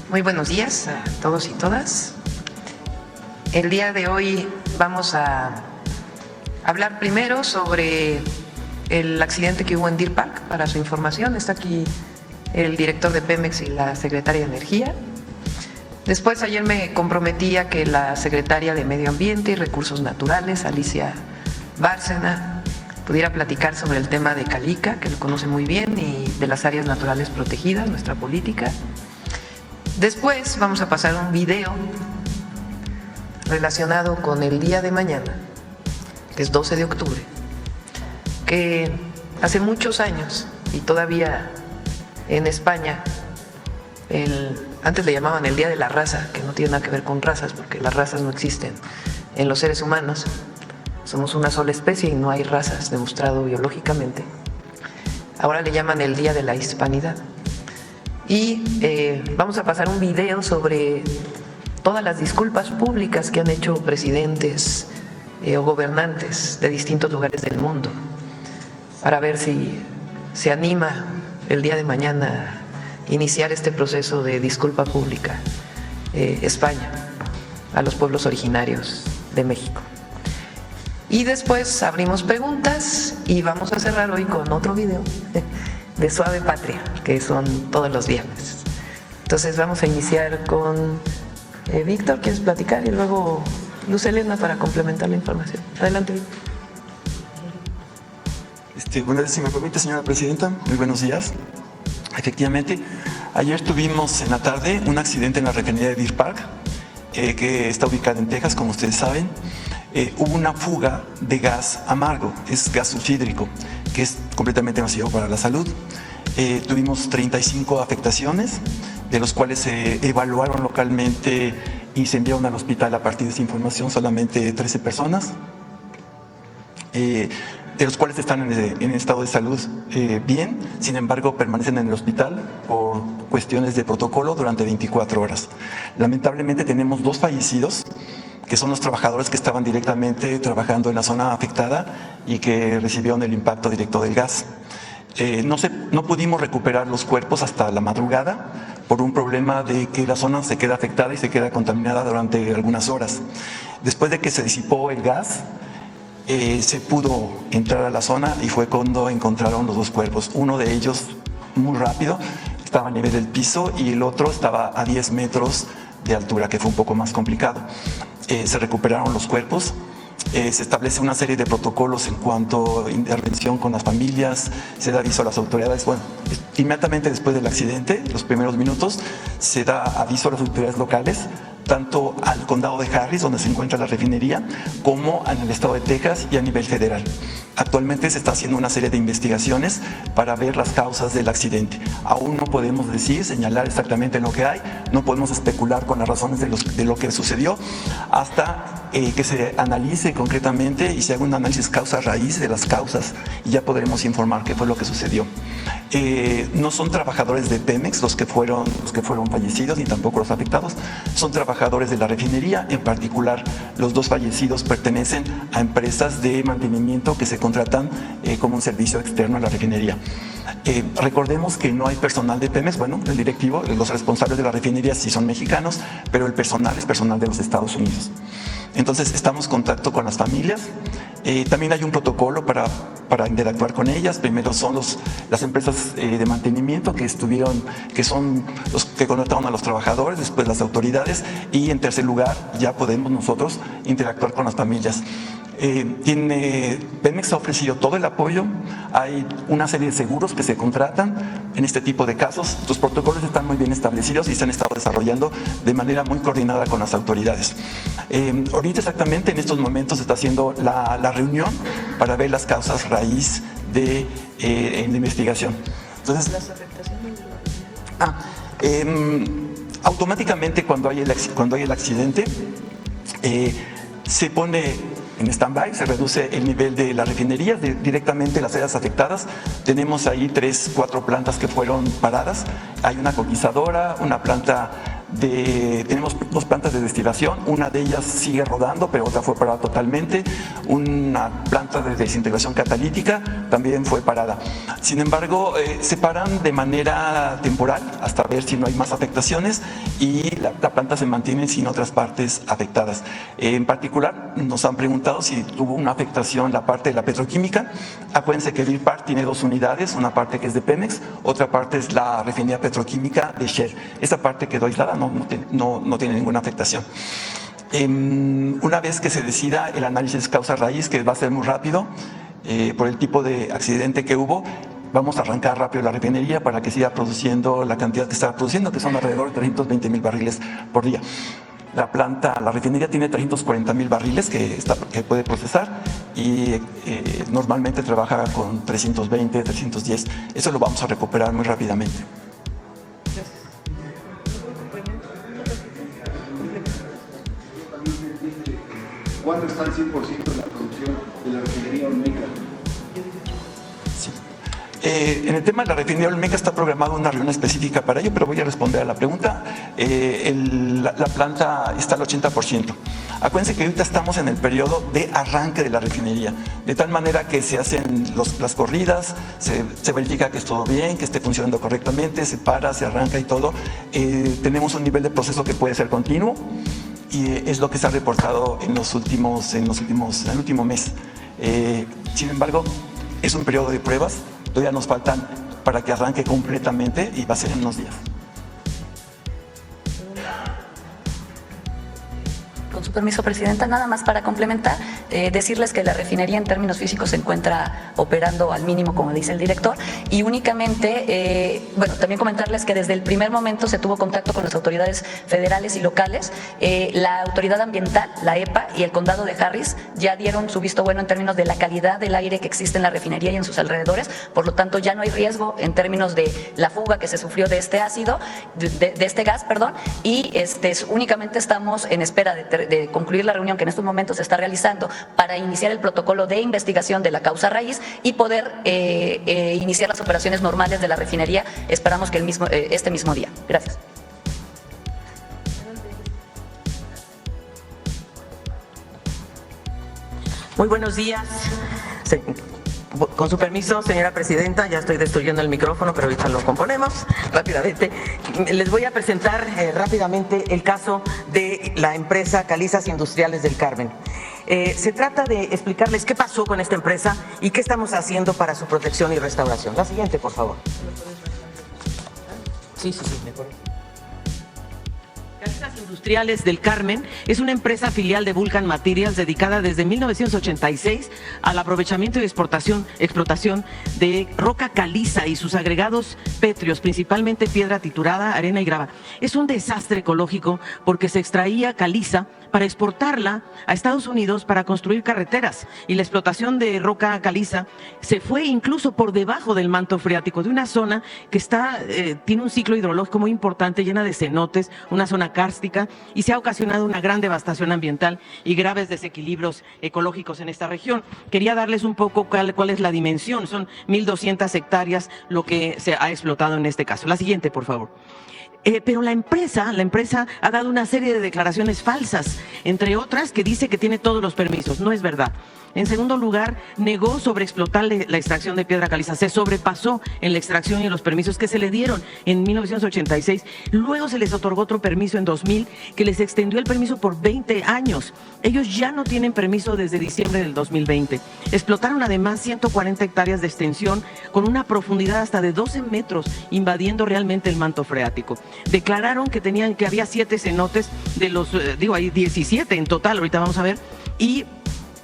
Muy buenos días a todos y todas. El día de hoy vamos a hablar primero sobre el accidente que hubo en Deer Park. Para su información, está aquí el director de Pemex y la secretaria de Energía. Después, ayer me comprometí a que la secretaria de Medio Ambiente y Recursos Naturales, Alicia Bárcena, pudiera platicar sobre el tema de Calica, que lo conoce muy bien, y de las áreas naturales protegidas, nuestra política. Después vamos a pasar un video relacionado con el día de mañana, que es 12 de octubre, que hace muchos años, y todavía en España, antes le llamaban el Día de la Raza, que no tiene nada que ver con razas, porque las razas no existen en los seres humanos. Somos una sola especie y no hay razas, demostrado biológicamente. Ahora le llaman el Día de la Hispanidad. Y vamos a pasar un video sobre todas las disculpas públicas que han hecho presidentes o gobernantes de distintos lugares del mundo, para ver si se anima el día de mañana a iniciar este proceso de disculpa pública España a los pueblos originarios de México. Y después abrimos preguntas y vamos a cerrar hoy con otro video de Suave Patria, que son todos los viernes. Entonces vamos a iniciar con Víctor, ¿quieres platicar? Y luego Luz Helena para complementar la información. Adelante, Víctor. Bueno, si me permite, señora presidenta, muy buenos días. Efectivamente, ayer tuvimos en la tarde un accidente en la refinería de Deer Park, que está ubicada en Texas, como ustedes saben. Hubo una fuga de gas amargo, es gas sulfídrico, que es completamente nocivo para la salud. Tuvimos 35 afectaciones, de los cuales se evaluaron localmente y se enviaron al hospital a partir de esa información solamente 13 personas, de los cuales están en estado de salud bien, sin embargo permanecen en el hospital por cuestiones de protocolo durante 24 horas. Lamentablemente tenemos 2 fallecidos, que son los trabajadores que estaban directamente trabajando en la zona afectada y que recibieron el impacto directo del gas. No pudimos recuperar los cuerpos hasta la madrugada por un problema de que la zona se queda afectada y se queda contaminada durante algunas horas. Después de que se disipó el gas, se pudo entrar a la zona y fue cuando encontraron los 2 cuerpos. Uno de ellos, muy rápido, estaba a nivel del piso y el otro estaba a 10 metros de altura, que fue un poco más complicado. Se recuperaron los cuerpos. Se establece una serie de protocolos en cuanto a intervención con las familias, se da aviso a las autoridades. Bueno, inmediatamente después del accidente, los primeros minutos, se da aviso a las autoridades locales, tanto al condado de Harris, donde se encuentra la refinería, como en el estado de Texas y a nivel federal. Actualmente se está haciendo una serie de investigaciones para ver las causas del accidente. Aún no podemos señalar exactamente lo que hay, no podemos especular con las razones de lo que sucedió hasta que se analice concretamente y se haga un análisis causa-raíz de las causas y ya podremos informar qué fue lo que sucedió. No son trabajadores de Pemex los que fueron fallecidos, ni tampoco los afectados, son trabajadores de la refinería. En particular, los 2 fallecidos pertenecen a empresas de mantenimiento que se contratan como un servicio externo a la refinería. Recordemos que no hay personal de Pemex, bueno, el directivo, los responsables de la refinería sí son mexicanos, pero el personal es personal de los Estados Unidos. Entonces estamos en contacto con las familias. También hay un protocolo para interactuar con ellas. Primero son las empresas de mantenimiento que son los que contrataron a los trabajadores, después las autoridades y en tercer lugar ya podemos nosotros interactuar con las familias. Pemex ha ofrecido todo el apoyo, hay una serie de seguros que se contratan en este tipo de casos. Los protocolos están muy bien establecidos y se han estado desarrollando de manera muy coordinada con las autoridades. Ahorita exactamente en estos momentos se está haciendo la reunión para ver las causas raíz de la investigación. Entonces, Las afectaciones. automáticamente cuando hay el accidente se pone en stand-by, se reduce el nivel de la refinería directamente las áreas afectadas. Tenemos ahí 3, 4 plantas que fueron paradas. Hay una coquizadora, una planta Tenemos 2 plantas de destilación, una de ellas sigue rodando, pero otra fue parada totalmente. Una planta de desintegración catalítica también fue parada. Sin embargo, se paran de manera temporal hasta ver si no hay más afectaciones y la planta se mantiene sin otras partes afectadas. En particular, nos han preguntado si tuvo una afectación la parte de la petroquímica. Acuérdense que Deer Park tiene 2 unidades, una parte que es de Pemex, otra parte es la refinería petroquímica de Shell. Esta parte quedó aislada, no tiene ninguna afectación. Una vez que se decida el análisis causa-raíz, que va a ser muy rápido, por el tipo de accidente que hubo, vamos a arrancar rápido la refinería para que siga produciendo la cantidad que está produciendo, que son alrededor de 320,000 barriles por día. La refinería tiene 340,000 barriles que puede procesar y normalmente trabaja con 320, 310. Eso lo vamos a recuperar muy rápidamente. ¿Cuándo está el 100% de la producción de la refinería Olmeca? Sí. En el tema de la refinería Olmeca está programada una reunión específica para ello, pero voy a responder a la pregunta. La planta está al 80%. Acuérdense que ahorita estamos en el periodo de arranque de la refinería, de tal manera que se hacen las corridas, se verifica que es todo bien, que esté funcionando correctamente, se para, se arranca y todo. Tenemos un nivel de proceso que puede ser continuo y es lo que se ha reportado en el último mes. Sin embargo, es un periodo de pruebas, todavía nos faltan para que arranque completamente y va a ser en unos días. Con su permiso, Presidenta, nada más para complementar, decirles que la refinería en términos físicos se encuentra operando al mínimo, como dice el director, y únicamente, también comentarles que desde el primer momento se tuvo contacto con las autoridades federales y locales. La autoridad ambiental, la EPA y el condado de Harris ya dieron su visto bueno en términos de la calidad del aire que existe en la refinería y en sus alrededores, por lo tanto ya no hay riesgo en términos de la fuga que se sufrió de este ácido, de este gas, perdón, y únicamente estamos en espera de concluir la reunión que en estos momentos se está realizando para iniciar el protocolo de investigación de la causa raíz y poder iniciar las operaciones normales de la refinería. Esperamos que este mismo día. Gracias. Muy buenos días. Con su permiso, señora presidenta, ya estoy destruyendo el micrófono, pero ahorita lo componemos rápidamente. Les voy a presentar rápidamente el caso de la empresa Calizas Industriales del Carmen. Se trata de explicarles qué pasó con esta empresa y qué estamos haciendo para su protección y restauración. La siguiente, por favor. Sí, mejor. Calizas Industriales del Carmen es una empresa filial de Vulcan Materials dedicada desde 1986 al aprovechamiento y explotación de roca caliza y sus agregados pétreos, principalmente piedra triturada, arena y grava. Es un desastre ecológico porque se extraía caliza para exportarla a Estados Unidos para construir carreteras, y la explotación de roca caliza se fue incluso por debajo del manto freático de una zona que tiene un ciclo hidrológico muy importante, llena de cenotes, una zona kárstica, y se ha ocasionado una gran devastación ambiental y graves desequilibrios ecológicos en esta región. Quería darles un poco cuál es la dimensión. Son 1,200 hectáreas lo que se ha explotado en este caso. La siguiente, por favor. Pero la empresa ha dado una serie de declaraciones falsas, entre otras que dice que tiene todos los permisos. No es verdad. En segundo lugar, negó sobreexplotar la extracción de piedra caliza. Se sobrepasó en la extracción y en los permisos que se le dieron en 1986. Luego se les otorgó otro permiso en 2000 que les extendió el permiso por 20 años. Ellos ya no tienen permiso desde diciembre del 2020. Explotaron además 140 hectáreas de extensión con una profundidad hasta de 12 metros, invadiendo realmente el manto freático. Declararon que había 7 cenotes hay 17 en total, ahorita vamos a ver, y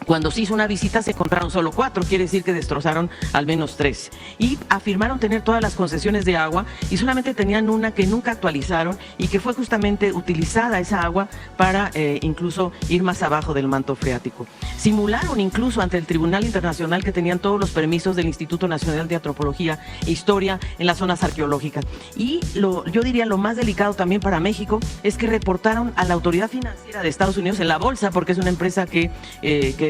cuando se hizo una visita se encontraron solo 4, quiere decir que destrozaron al menos 3. Y afirmaron tener todas las concesiones de agua y solamente tenían una que nunca actualizaron y que fue justamente utilizada esa agua para incluso ir más abajo del manto freático. Simularon incluso ante el Tribunal Internacional que tenían todos los permisos del Instituto Nacional de Antropología e Historia en las zonas arqueológicas. Y yo diría lo más delicado también para México es que reportaron a la Autoridad Financiera de Estados Unidos en la bolsa, porque es una empresa que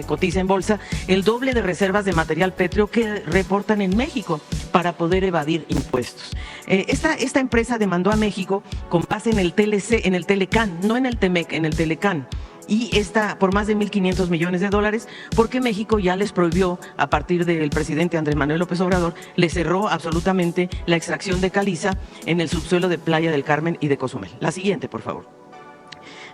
cotiza en bolsa, el doble de reservas de material pétreo que reportan en México para poder evadir impuestos. Esta empresa demandó a México con base en el TLC, en el Telecán, no en el Temec, en el Telecán. Y está por más de 1.500 millones de dólares, porque México ya les prohibió, a partir del presidente Andrés Manuel López Obrador, le cerró absolutamente la extracción de caliza en el subsuelo de Playa del Carmen y de Cozumel. La siguiente, por favor.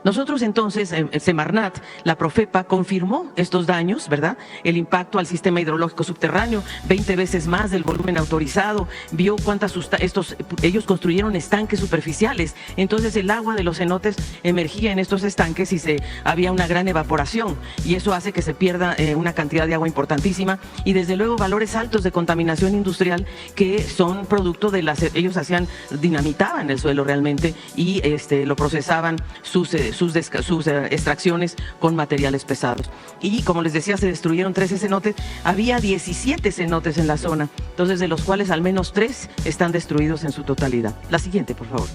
Nosotros entonces, Semarnat, la Profepa, confirmó estos daños, ¿verdad? El impacto al sistema hidrológico subterráneo, 20 veces más del volumen autorizado, vio ellos construyeron estanques superficiales, entonces el agua de los cenotes emergía en estos estanques y había una gran evaporación, y eso hace que se pierda una cantidad de agua importantísima, y desde luego valores altos de contaminación industrial que son producto de ellos dinamitaban el suelo realmente y lo procesaban sus extracciones con materiales pesados. Y como les decía, se destruyeron 13 cenotes, había 17 cenotes en la zona, entonces de los cuales al menos 3 están destruidos en su totalidad. La siguiente, por favor.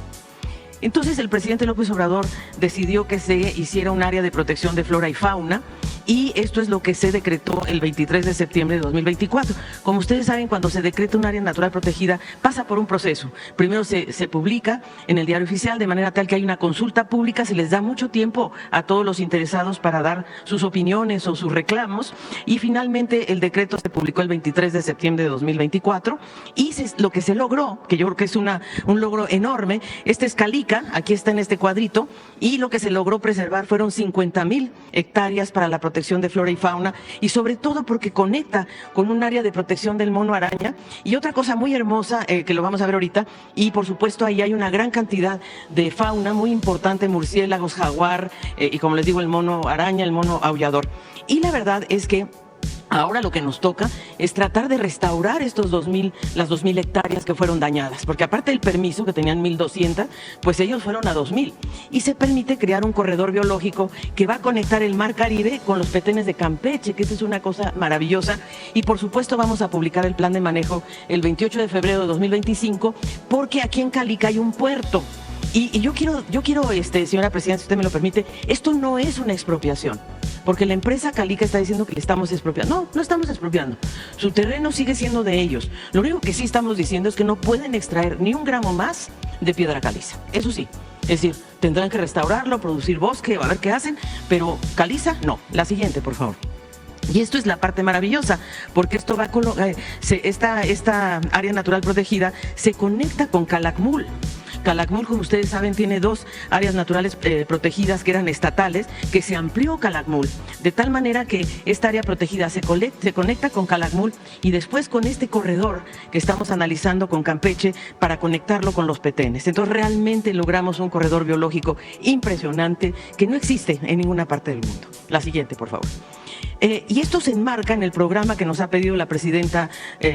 Entonces el presidente López Obrador decidió que se hiciera un área de protección de flora y fauna, y esto es lo que se decretó el 23 de septiembre de 2024. Como ustedes saben, cuando se decreta un área natural protegida, pasa por un proceso. Primero se publica en el Diario Oficial, de manera tal que hay una consulta pública, se les da mucho tiempo a todos los interesados para dar sus opiniones o sus reclamos, y finalmente el decreto se publicó el 23 de septiembre de 2024, y lo que se logró, que yo creo que es un logro enorme, es Calica, aquí está en este cuadrito, y lo que se logró preservar fueron 50,000 hectáreas para la protección de flora y fauna, y sobre todo porque conecta con un área de protección del mono araña. Y otra cosa muy hermosa, que lo vamos a ver ahorita, y por supuesto ahí hay una gran cantidad de fauna muy importante, murciélagos, jaguar, y como les digo, el mono araña, el mono aullador. Y la verdad es que ahora lo que nos toca es tratar de restaurar las 2,000 hectáreas que fueron dañadas, porque aparte del permiso, que tenían 1,200, pues ellos fueron a 2,000. Y se permite crear un corredor biológico que va a conectar el Mar Caribe con los petenes de Campeche, que esta es una cosa maravillosa. Y por supuesto vamos a publicar el plan de manejo el 28 de febrero de 2025, porque aquí en Calica hay un puerto. Y yo quiero, señora presidenta, si usted me lo permite, esto no es una expropiación, porque la empresa Calica está diciendo que le estamos expropiando. No, no estamos expropiando. Su terreno sigue siendo de ellos. Lo único que sí estamos diciendo es que no pueden extraer ni un gramo más de piedra caliza. Eso sí. Es decir, tendrán que restaurarlo, producir bosque, a ver qué hacen, pero caliza, no. La siguiente, por favor. Y esto es la parte maravillosa, porque esto va esta área natural protegida se conecta con Calakmul. Calakmul, como ustedes saben, tiene 2 áreas naturales protegidas que eran estatales, que se amplió Calakmul, de tal manera que esta área protegida se conecta con Calakmul, y después con este corredor que estamos analizando con Campeche para conectarlo con los petenes. Entonces realmente logramos un corredor biológico impresionante que no existe en ninguna parte del mundo. La siguiente, por favor. Y esto se enmarca en el programa que nos ha pedido la presidenta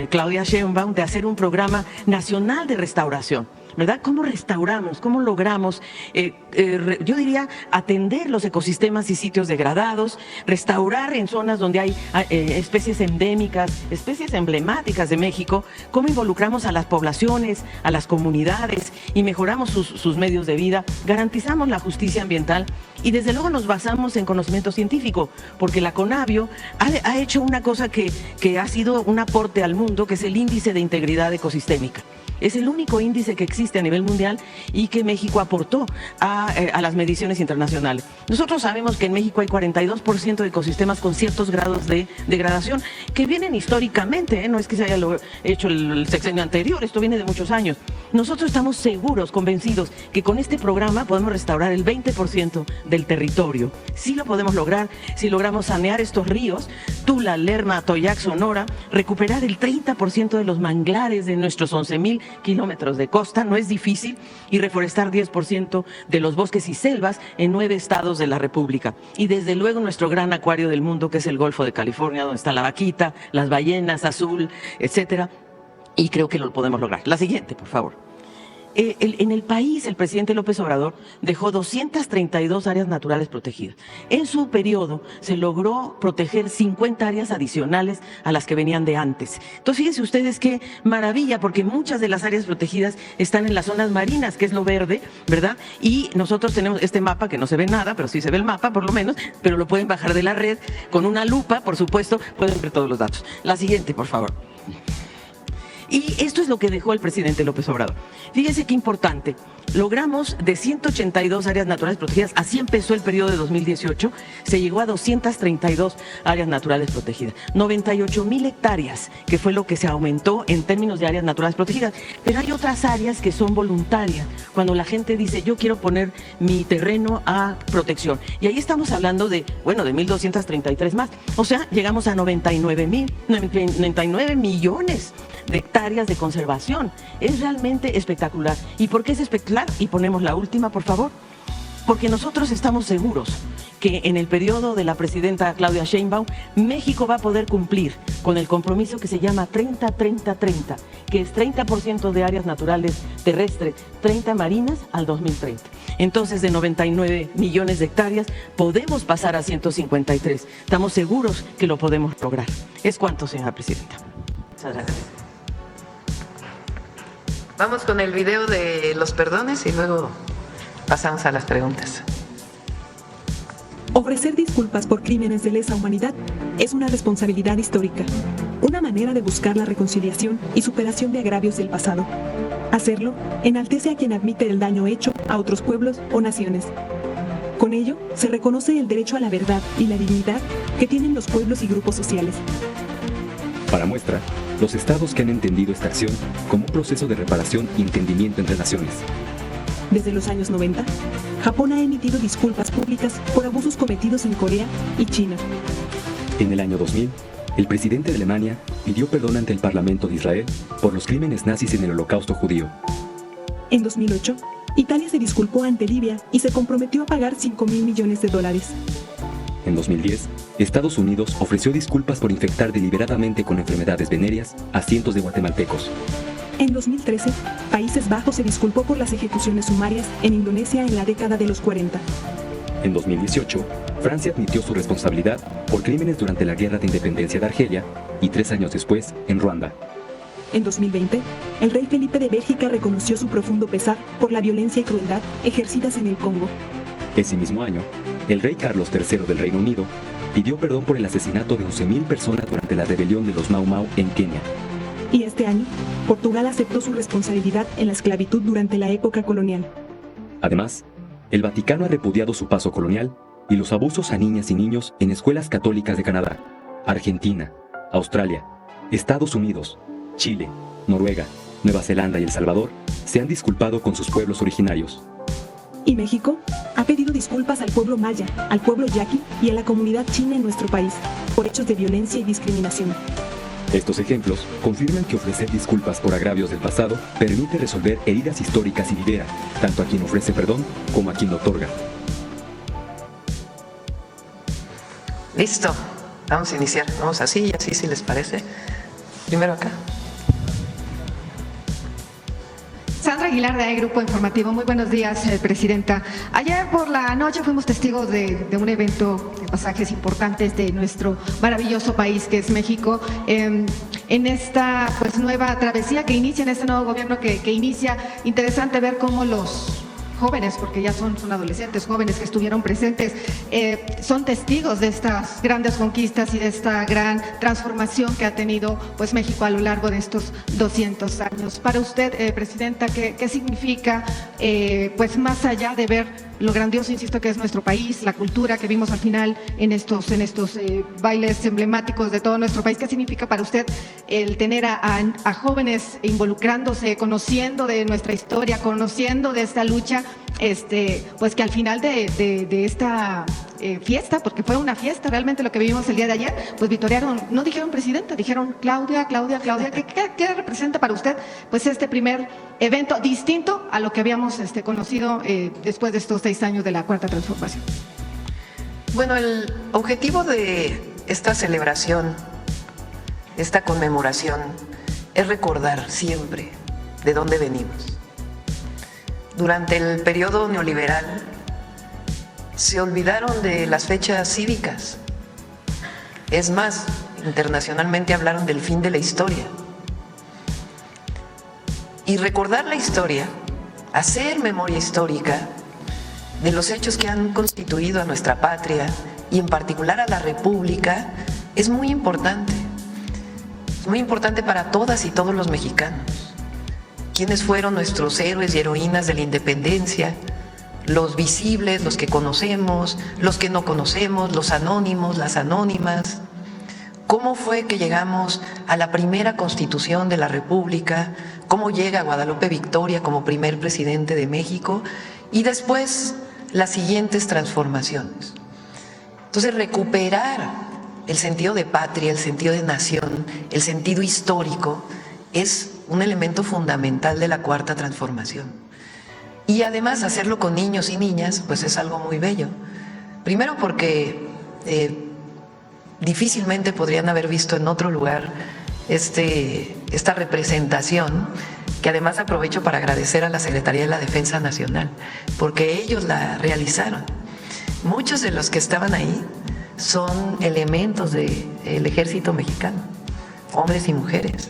Claudia Sheinbaum, de hacer un programa nacional de restauración, ¿verdad? ¿Cómo restauramos? ¿Cómo logramos, yo diría, atender los ecosistemas y sitios degradados, restaurar en zonas donde hay especies endémicas, especies emblemáticas de México? ¿Cómo involucramos a las poblaciones, a las comunidades y mejoramos sus medios de vida? Garantizamos la justicia ambiental y desde luego nos basamos en conocimiento científico, porque la CONABIO ha hecho una cosa que ha sido un aporte al mundo, que es el índice de integridad ecosistémica. Es el único índice que existe a nivel mundial y que México aportó a las mediciones internacionales. Nosotros sabemos que en México hay 42% de ecosistemas con ciertos grados de degradación que vienen históricamente, no es que se haya hecho el sexenio anterior, esto viene de muchos años. Nosotros estamos seguros, convencidos, que con este programa podemos restaurar el 20% del territorio. Sí lo podemos lograr si logramos sanear estos ríos, Tula, Lerma, Atoyac, Sonora, recuperar el 30% de los manglares de nuestros 11,000 kilómetros de costa, no es difícil, y reforestar 10% de los bosques y selvas en 9 estados de la República. Y desde luego nuestro gran acuario del mundo, que es el Golfo de California, donde está la vaquita, las ballenas azul, etcétera, y creo que lo podemos lograr. La siguiente, por favor. en el país el presidente López Obrador dejó 232 áreas naturales protegidas. En su periodo se logró proteger 50 áreas adicionales a las que venían de antes. Entonces fíjense ustedes qué maravilla, porque muchas de las áreas protegidas están en las zonas marinas, que es lo verde, ¿verdad? Y nosotros tenemos este mapa que no se ve nada, pero sí se ve el mapa por lo menos, pero lo pueden bajar de la red con una lupa, por supuesto, pueden ver todos los datos. La siguiente, por favor. Y esto es lo que dejó el presidente López Obrador. Fíjense qué importante. Logramos de 182 áreas naturales protegidas, así empezó el periodo de 2018, se llegó a 232 áreas naturales protegidas. 98,000 hectáreas, que fue lo que se aumentó en términos de áreas naturales protegidas. Pero hay otras áreas que son voluntarias, cuando la gente dice, yo quiero poner mi terreno a protección. Y ahí estamos hablando de, bueno, de 1,233 más. O sea, llegamos a 99 millones de hectáreas de conservación. Es realmente espectacular. ¿Y por qué es espectacular? Y ponemos la última, por favor. Porque nosotros estamos seguros que en el periodo de la presidenta Claudia Sheinbaum, México va a poder cumplir con el compromiso que se llama 30-30-30, que es 30% de áreas naturales terrestres, 30 marinas al 2030. Entonces, de 99 millones de hectáreas, podemos pasar a 153. Estamos seguros que lo podemos lograr. ¿Es cuánto, señora presidenta? Muchas gracias. Vamos con el video de los perdones y luego pasamos a las preguntas. Ofrecer disculpas por crímenes de lesa humanidad es una responsabilidad histórica, una manera de buscar la reconciliación y superación de agravios del pasado. Hacerlo enaltece a quien admite el daño hecho a otros pueblos o naciones. Con ello, se reconoce el derecho a la verdad y la dignidad que tienen los pueblos y grupos sociales. Para muestra, los estados que han entendido esta acción como un proceso de reparación y entendimiento entre naciones. Desde los años 90, Japón ha emitido disculpas públicas por abusos cometidos en Corea y China. En el año 2000, el presidente de Alemania pidió perdón ante el Parlamento de Israel por los crímenes nazis en el Holocausto judío. En 2008, Italia se disculpó ante Libia y se comprometió a pagar $5,000 millones. En 2010, Estados Unidos ofreció disculpas por infectar deliberadamente con enfermedades venéreas a cientos de guatemaltecos. En 2013, Países Bajos se disculpó por las ejecuciones sumarias en Indonesia en la década de los 40. En 2018, Francia admitió su responsabilidad por crímenes durante la Guerra de Independencia de Argelia y 3 años después, en Ruanda. En 2020, el rey Felipe de Bélgica reconoció su profundo pesar por la violencia y crueldad ejercidas en el Congo. Ese mismo año, el rey Carlos III del Reino Unido pidió perdón por el asesinato de 11,000 personas durante la rebelión de los Mau Mau en Kenia. Y este año, Portugal aceptó su responsabilidad en la esclavitud durante la época colonial. Además, el Vaticano ha repudiado su paso colonial y los abusos a niñas y niños en escuelas católicas de Canadá, Argentina, Australia, Estados Unidos, Chile, Noruega, Nueva Zelanda y El Salvador se han disculpado con sus pueblos originarios. Y México ha pedido disculpas al pueblo maya, al pueblo yaqui y a la comunidad china en nuestro país por hechos de violencia y discriminación. Estos ejemplos confirman que ofrecer disculpas por agravios del pasado permite resolver heridas históricas y libera tanto a quien ofrece perdón como a quien lo otorga. Listo, vamos a iniciar. Vamos así y así, si les parece. Primero acá. Sandra Aguilar de Grupo Informativo. Muy buenos días, Presidenta. Ayer por la noche fuimos testigos de un evento de pasajes importantes de nuestro maravilloso país que es México. En esta nueva travesía que inicia, en este nuevo gobierno que inicia, interesante ver cómo los jóvenes, porque ya son adolescentes, jóvenes que estuvieron presentes, son testigos de estas grandes conquistas y de esta gran transformación que ha tenido México a lo largo de estos 200 años. Para usted, Presidenta, ¿qué significa, más allá de ver lo grandioso, insisto, que es nuestro país, la cultura que vimos al final en estos bailes emblemáticos de todo nuestro país? ¿Qué significa para usted el tener a jóvenes involucrándose, conociendo de nuestra historia, conociendo de esta lucha, que al final de esta fiesta, porque fue una fiesta realmente lo que vivimos el día de ayer, vitorearon, no dijeron presidenta, dijeron Claudia? ¿Qué representa para usted este primer evento distinto a lo que habíamos conocido después de estos 6 años de la Cuarta Transformación? Bueno, el objetivo de esta celebración, esta conmemoración, es recordar siempre de dónde venimos. durante el periodo neoliberal se olvidaron de las fechas cívicas. Es más, internacionalmente hablaron del fin de la historia. Y recordar la historia, hacer memoria histórica de los hechos que han constituido a nuestra patria y en particular a la República es muy importante. Es muy importante para todas y todos los mexicanos. ¿Quiénes fueron nuestros héroes y heroínas de la independencia? Los visibles, los que conocemos, los que no conocemos, los anónimos, las anónimas. ¿Cómo fue que llegamos a la primera Constitución de la República? ¿Cómo llega Guadalupe Victoria como primer presidente de México? Y después las siguientes transformaciones. Entonces, recuperar el sentido de patria, el sentido de nación, el sentido histórico, es un elemento fundamental de la Cuarta Transformación. Y además hacerlo con niños y niñas, pues es algo muy bello. Primero porque difícilmente podrían haber visto en otro lugar esta representación, que además aprovecho para agradecer a la Secretaría de la Defensa Nacional, porque ellos la realizaron. Muchos de los que estaban ahí son elementos del ejército mexicano, hombres y mujeres,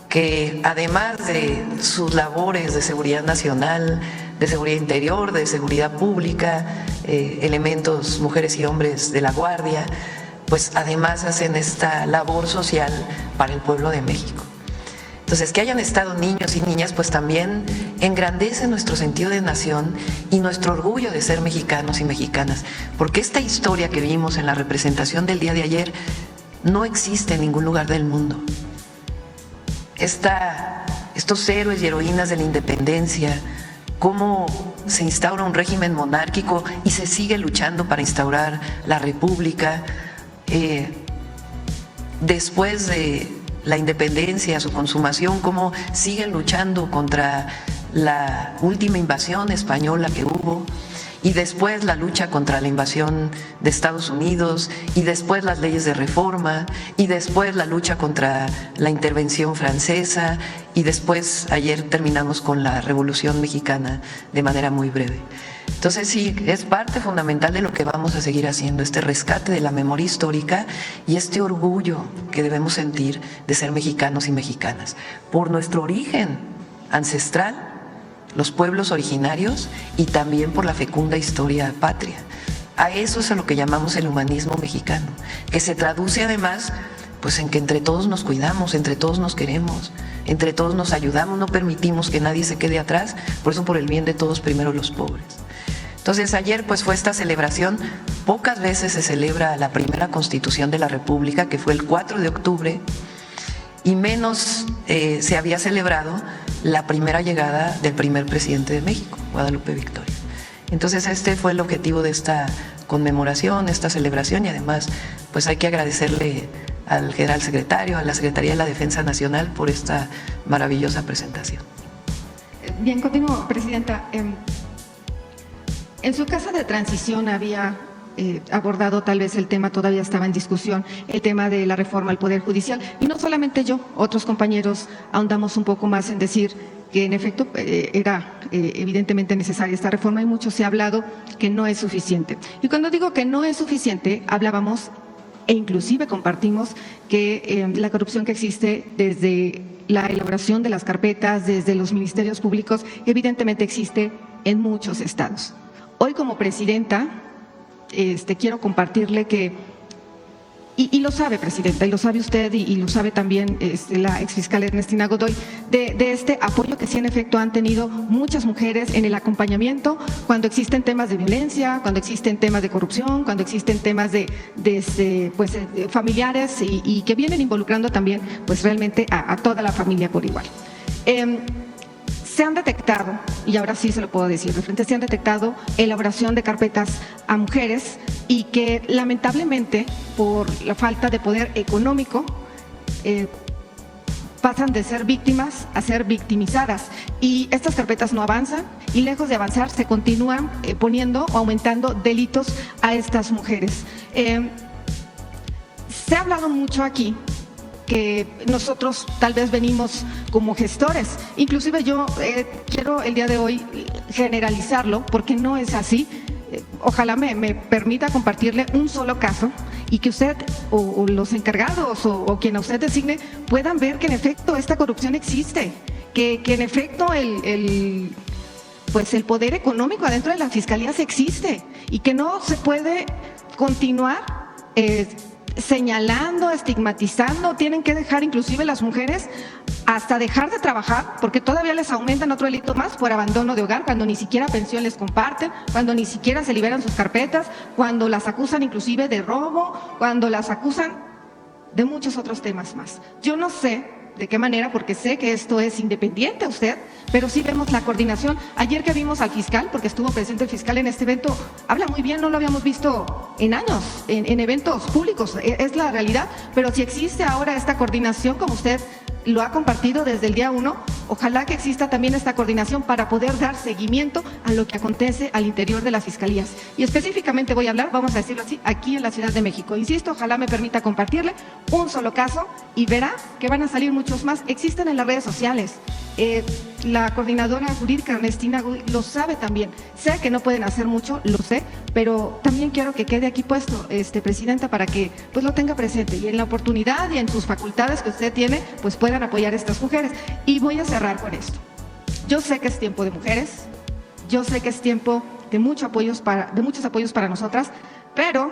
que además de sus labores de seguridad nacional, de seguridad interior, de seguridad pública, elementos, mujeres y hombres de la Guardia, pues además hacen esta labor social para el pueblo de México. Entonces, que hayan estado niños y niñas, pues también engrandece nuestro sentido de nación y nuestro orgullo de ser mexicanos y mexicanas, porque esta historia que vimos en la representación del día de ayer no existe en ningún lugar del mundo. Estos héroes y heroínas de la independencia, cómo se instaura un régimen monárquico y se sigue luchando para instaurar la república, después de la independencia, su consumación, cómo siguen luchando contra la última invasión española que hubo, y después la lucha contra la invasión de Estados Unidos, y después las leyes de reforma, y después la lucha contra la intervención francesa, y después ayer terminamos con la Revolución Mexicana de manera muy breve. Entonces sí, es parte fundamental de lo que vamos a seguir haciendo, este rescate de la memoria histórica y este orgullo que debemos sentir de ser mexicanos y mexicanas, por nuestro origen ancestral, los pueblos originarios, y también por la fecunda historia patria. A eso es a lo que llamamos el humanismo mexicano, que se traduce además pues en que entre todos nos cuidamos, entre todos nos queremos, entre todos nos ayudamos, no permitimos que nadie se quede atrás, por eso por el bien de todos primero los pobres. Entonces ayer pues fue esta celebración, pocas veces se celebra la primera Constitución de la República, que fue el 4 de octubre, y menos se había celebrado la primera llegada del primer presidente de México, Guadalupe Victoria. Entonces este fue el objetivo de esta conmemoración, esta celebración, y además pues hay que agradecerle al general secretario, a la Secretaría de la Defensa Nacional por esta maravillosa presentación. Bien, continúo, Presidenta. En su casa de transición había abordado, tal vez el tema todavía estaba en discusión, el tema de la reforma al Poder Judicial, y no solamente yo, otros compañeros ahondamos un poco más en decir que en efecto era evidentemente necesaria esta reforma, y mucho se ha hablado que no es suficiente. Y cuando digo que no es suficiente, hablábamos e inclusive compartimos que la corrupción que existe desde la elaboración de las carpetas, desde los ministerios públicos, evidentemente existe en muchos estados. Hoy como presidenta quiero compartirle que, y lo sabe, Presidenta, y lo sabe usted, y lo sabe también la exfiscal Ernestina Godoy, de este apoyo que sí en efecto han tenido muchas mujeres en el acompañamiento cuando existen temas de violencia, cuando existen temas de corrupción, cuando existen temas de familiares y que vienen involucrando también pues realmente a toda la familia por igual. Se han detectado, y ahora sí se lo puedo decir de frente, se han detectado elaboración de carpetas a mujeres y que lamentablemente por la falta de poder económico pasan de ser víctimas a ser victimizadas, y estas carpetas no avanzan, y lejos de avanzar se continúan poniendo o aumentando delitos a estas mujeres. Se ha hablado mucho aquí que nosotros tal vez venimos como gestores. Inclusive yo quiero el día de hoy generalizarlo porque no es así. Ojalá me permita compartirle un solo caso y que usted o los encargados o quien a usted designe puedan ver que en efecto esta corrupción existe, que en efecto el poder económico adentro de la fiscalía sí existe y que no se puede continuar señalando, estigmatizando. Tienen que dejar inclusive las mujeres hasta dejar de trabajar porque todavía les aumentan otro delito más por abandono de hogar, cuando ni siquiera pensión les comparten, cuando ni siquiera se liberan sus carpetas, cuando las acusan inclusive de robo, cuando las acusan de muchos otros temas más. Yo no sé de qué manera, porque sé que esto es independiente a usted, pero sí vemos la coordinación. Ayer que vimos al fiscal, porque estuvo presente el fiscal en este evento, habla muy bien, no lo habíamos visto en años, en eventos públicos, es la realidad, pero si existe ahora esta coordinación, como usted lo ha compartido desde el día 1, ojalá que exista también esta coordinación para poder dar seguimiento a lo que acontece al interior de las fiscalías. Y específicamente voy a hablar, vamos a decirlo así, aquí en la Ciudad de México. Insisto, ojalá me permita compartirle un solo caso y verá que van a salir muchos más. Existen en las redes sociales. La coordinadora jurídica Ernestina lo sabe también. Sé que no pueden hacer mucho, lo sé, pero también quiero que quede aquí puesto, Presidenta, para que pues lo tenga presente y en la oportunidad y en sus facultades que usted tiene, pues puedan apoyar a estas mujeres. Y voy a cerrar con esto. Yo sé que es tiempo de mujeres, yo sé que es tiempo de muchos apoyos para nosotras, pero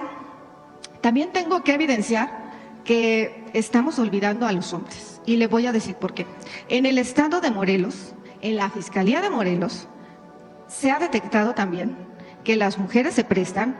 también tengo que evidenciar que estamos olvidando a los hombres. Y le voy a decir por qué. En el estado de Morelos, en la Fiscalía de Morelos, se ha detectado también que las mujeres se prestan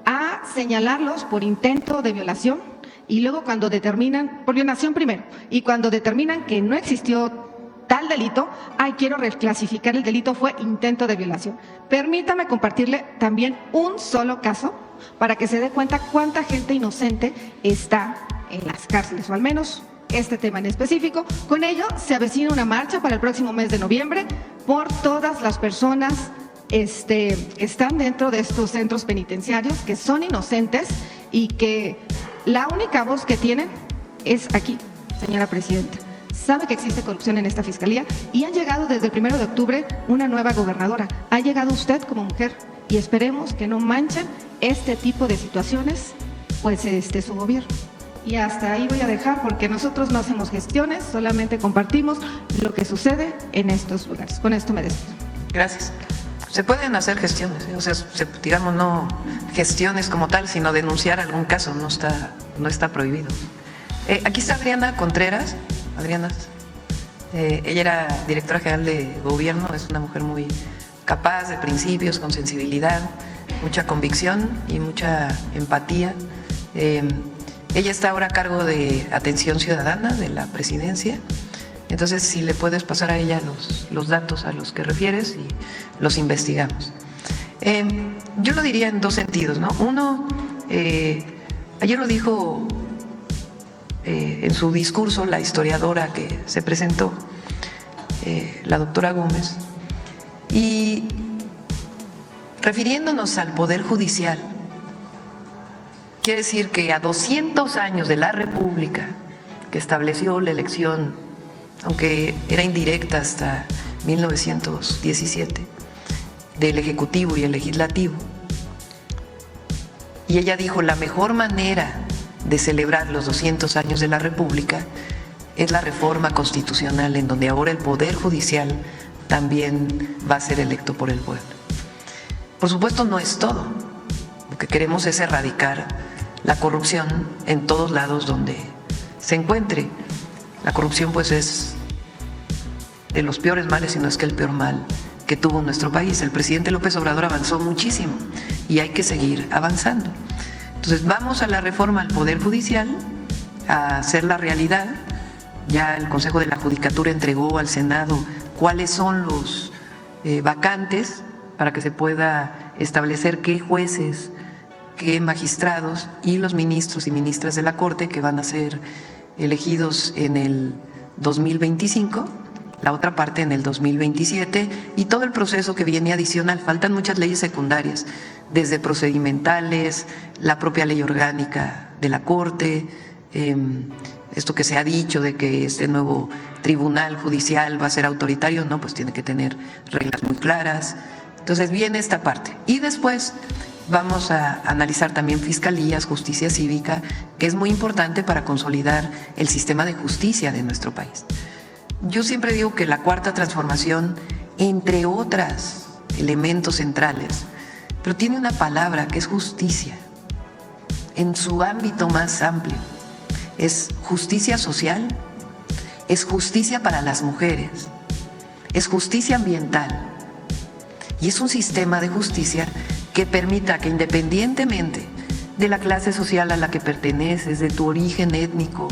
a señalarlos por intento de violación y luego cuando determinan, por violación primero, y cuando determinan que no existió tal delito, quiero reclasificar el delito, fue intento de violación. Permítame compartirle también un solo caso para que se dé cuenta cuánta gente inocente está en las cárceles, o al menos este tema en específico. Con ello se avecina una marcha para el próximo mes de noviembre por todas las personas que están dentro de estos centros penitenciarios, que son inocentes y que la única voz que tienen es aquí, señora Presidenta. Sabe que existe corrupción en esta fiscalía y ha llegado desde el 1 de octubre una nueva gobernadora. Ha llegado usted como mujer y esperemos que no manchen este tipo de situaciones, pues su gobierno. Y hasta ahí voy a dejar porque nosotros no hacemos gestiones, solamente compartimos lo que sucede en estos lugares. Con esto me despido. Gracias. Se pueden hacer gestiones, o sea, digamos no gestiones como tal, sino denunciar algún caso, no está prohibido. Aquí está Adriana Contreras. Adriana, ella era directora general de gobierno, es una mujer muy capaz, de principios, con sensibilidad, mucha convicción y mucha empatía. Ella está ahora a cargo de Atención Ciudadana de la Presidencia. Entonces, si le puedes pasar a ella los datos a los que refieres y los investigamos. Yo lo diría en dos sentidos, ¿no? Uno, ayer lo dijo en su discurso la historiadora que se presentó, la doctora Gómez, y refiriéndonos al Poder Judicial, quiere decir que a 200 años de la República, que estableció la elección, aunque era indirecta hasta 1917, del Ejecutivo y el Legislativo, y ella dijo, la mejor manera de celebrar los 200 años de la República es la reforma constitucional, en donde ahora el Poder Judicial también va a ser electo por el pueblo. Por supuesto, no es todo. Lo que queremos es erradicar la corrupción en todos lados donde se encuentre. La corrupción pues es de los peores males, si no es que el peor mal que tuvo nuestro país. El presidente López Obrador avanzó muchísimo y hay que seguir avanzando. Entonces vamos a la reforma al Poder Judicial, a hacer la realidad. Ya el Consejo de la Judicatura entregó al Senado cuáles son los vacantes para que se pueda establecer qué jueces, qué magistrados y los ministros y ministras de la Corte que van a ser elegidos en el 2025, la otra parte en el 2027 y todo el proceso que viene adicional. Faltan muchas leyes secundarias, desde procedimentales, la propia ley orgánica de la Corte, esto que se ha dicho de que este nuevo tribunal judicial va a ser autoritario, no, pues tiene que tener reglas muy claras. Entonces viene esta parte. Y después vamos a analizar también fiscalías, justicia cívica, que es muy importante para consolidar el sistema de justicia de nuestro país. Yo siempre digo que la cuarta transformación, entre otros elementos centrales, pero tiene una palabra que es justicia, en su ámbito más amplio. Es justicia social, es justicia para las mujeres, es justicia ambiental y es un sistema de justicia que permita que independientemente de la clase social a la que perteneces, de tu origen étnico,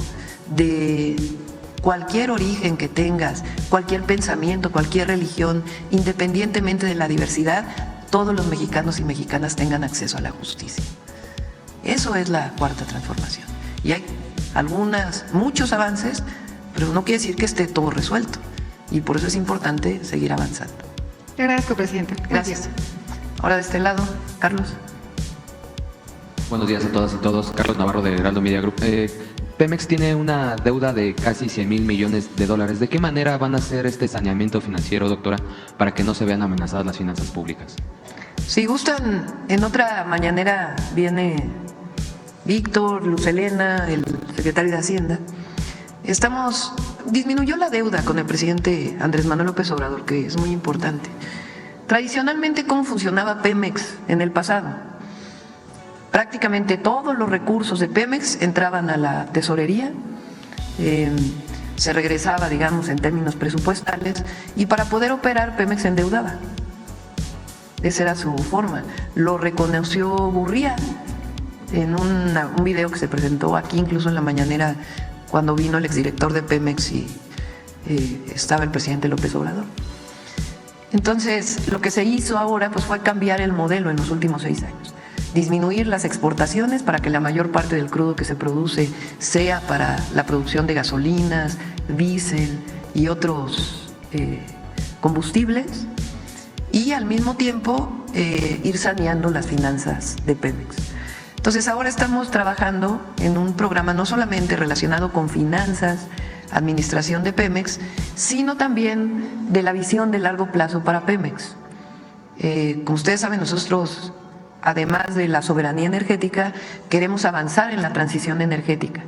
de cualquier origen que tengas, cualquier pensamiento, cualquier religión, independientemente de la diversidad, todos los mexicanos y mexicanas tengan acceso a la justicia. Eso es la cuarta transformación. Y hay muchos avances, pero no quiere decir que esté todo resuelto. Y por eso es importante seguir avanzando. Te agradezco, presidente. Gracias. Ahora de este lado, Carlos. Buenos días a todas y todos. Carlos Navarro de Heraldo Media Group. Pemex tiene una deuda de casi 100,000 millones de dólares. ¿De qué manera van a hacer este saneamiento financiero, doctora, para que no se vean amenazadas las finanzas públicas? Si gustan, en otra mañanera viene Víctor, Luz Helena, el secretario de Hacienda. Disminuyó la deuda con el presidente Andrés Manuel López Obrador, que es muy importante. Tradicionalmente, ¿cómo funcionaba Pemex en el pasado? Prácticamente todos los recursos de Pemex entraban a la tesorería, se regresaba, digamos, en términos presupuestales, y para poder operar Pemex se endeudaba. Esa era su forma. Lo reconoció Gurría en un video que se presentó aquí, incluso en la mañanera, cuando vino el exdirector de Pemex y estaba el presidente López Obrador. Entonces, lo que se hizo ahora pues, fue cambiar el modelo en los últimos 6 años. Disminuir las exportaciones para que la mayor parte del crudo que se produce sea para la producción de gasolinas, diésel y otros combustibles, y al mismo tiempo ir saneando las finanzas de Pemex. Entonces ahora estamos trabajando en un programa no solamente relacionado con finanzas, administración de Pemex, sino también de la visión de largo plazo para Pemex. Como ustedes saben, nosotros, además de la soberanía energética, queremos avanzar en la transición energética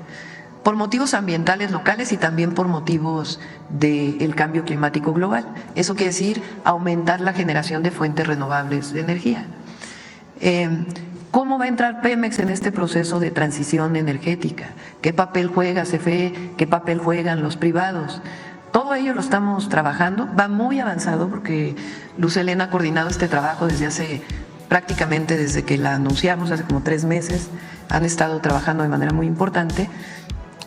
por motivos ambientales locales y también por motivos del cambio climático global. Eso quiere decir aumentar la generación de fuentes renovables de energía. ¿Cómo va a entrar Pemex en este proceso de transición energética? ¿Qué papel juega CFE? ¿Qué papel juegan los privados? Todo ello lo estamos trabajando, va muy avanzado porque Luz Helena ha coordinado este trabajo prácticamente desde que la anunciamos, hace como 3 meses. Han estado trabajando de manera muy importante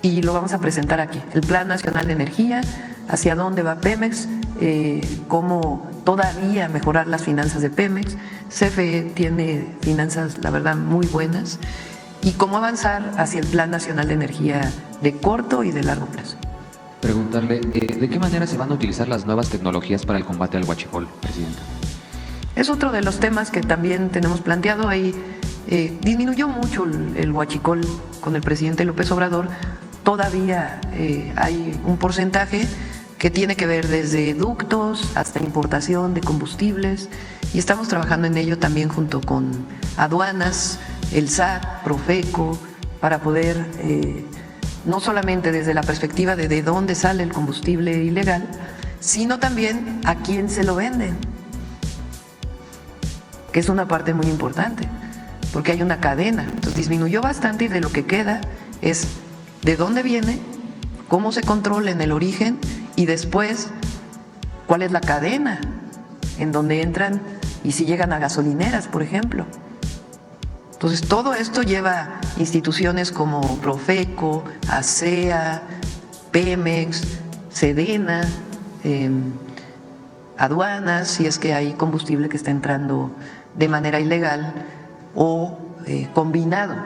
y lo vamos a presentar aquí. El Plan Nacional de Energía, hacia dónde va Pemex, cómo todavía mejorar las finanzas de Pemex. CFE tiene finanzas, la verdad, muy buenas, y cómo avanzar hacia el Plan Nacional de Energía de corto y de largo plazo. Preguntarle, ¿de qué manera se van a utilizar las nuevas tecnologías para el combate al huachicol, presidenta? Es otro de los temas que también tenemos planteado ahí. Disminuyó mucho el huachicol con el presidente López Obrador. Todavía hay un porcentaje que tiene que ver desde ductos hasta importación de combustibles, y estamos trabajando en ello también junto con aduanas, el SAT, Profeco, para poder no solamente desde la perspectiva de dónde sale el combustible ilegal, sino también a quién se lo venden, que es una parte muy importante, porque hay una cadena. Entonces disminuyó bastante, y de lo que queda es de dónde viene, cómo se controla en el origen, y después cuál es la cadena en donde entran y si llegan a gasolineras, por ejemplo. Entonces todo esto lleva instituciones como Profeco, ASEA, Pemex, Sedena, aduanas, si es que hay combustible que está entrando de manera ilegal o combinado.